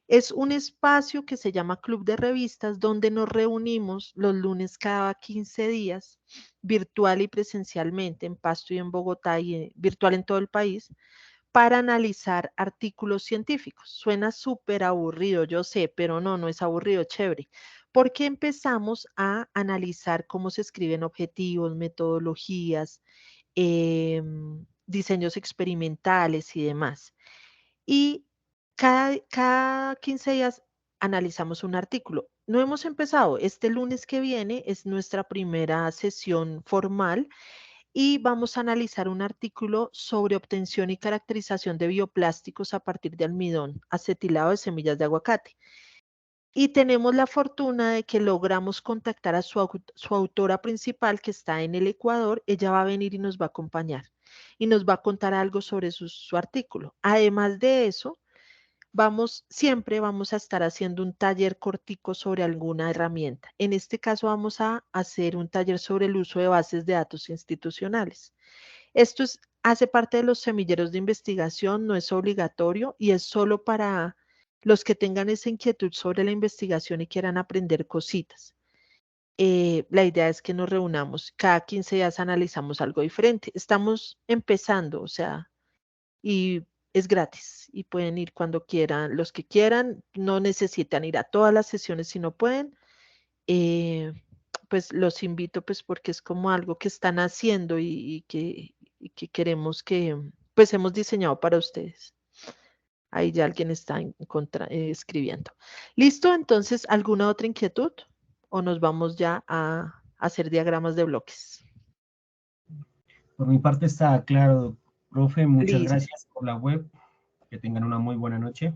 es un espacio que se llama Club de Revistas, donde nos reunimos los lunes cada 15 días, virtual y presencialmente, en Pasto y en Bogotá, y virtual en todo el país, para analizar artículos científicos. Suena súper aburrido, yo sé, pero no es aburrido, chévere, porque empezamos a analizar cómo se escriben objetivos, metodologías, diseños experimentales y demás. Y cada 15 días analizamos un artículo. No hemos empezado. Este lunes que viene es nuestra primera sesión formal y vamos a analizar un artículo sobre obtención y caracterización de bioplásticos a partir de almidón acetilado de semillas de aguacate. Y tenemos la fortuna de que logramos contactar a su autora principal que está en el Ecuador. Ella va a venir y nos va a acompañar y nos va a contar algo sobre su artículo. Además de eso, siempre vamos a estar haciendo un taller cortico sobre alguna herramienta. En este caso vamos a hacer un taller sobre el uso de bases de datos institucionales. Esto hace parte de los semilleros de investigación, no es obligatorio y es solo para los que tengan esa inquietud sobre la investigación y quieran aprender cositas. La idea es que nos reunamos, cada 15 días analizamos algo diferente. Estamos empezando, o sea, y es gratis y pueden ir cuando quieran, los que quieran, no necesitan ir a todas las sesiones si no pueden. eh, pues los invito pues porque es como algo que están haciendo y que queremos pues hemos diseñado para ustedes. Ahí ya alguien está escribiendo. ¿Listo? Entonces, ¿alguna otra inquietud? ¿O nos vamos ya a hacer diagramas de bloques? Por mi parte está claro, profe, muchas Listo. gracias por la web, que tengan una muy buena noche.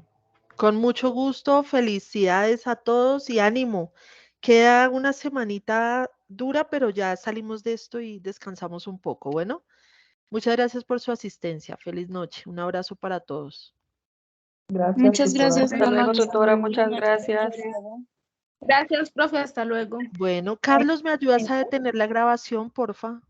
Con mucho gusto, felicidades a todos y ánimo. Queda una semanita dura, pero ya salimos de esto y descansamos un poco. Bueno, muchas gracias por su asistencia. Feliz noche. Un abrazo para todos. Gracias, Muchas tutora. gracias, Hasta buenas luego, noches. tutora, muchas gracias. Gracias, profe, hasta luego. Bueno, Carlos, ¿me ayudas a detener la grabación, porfa?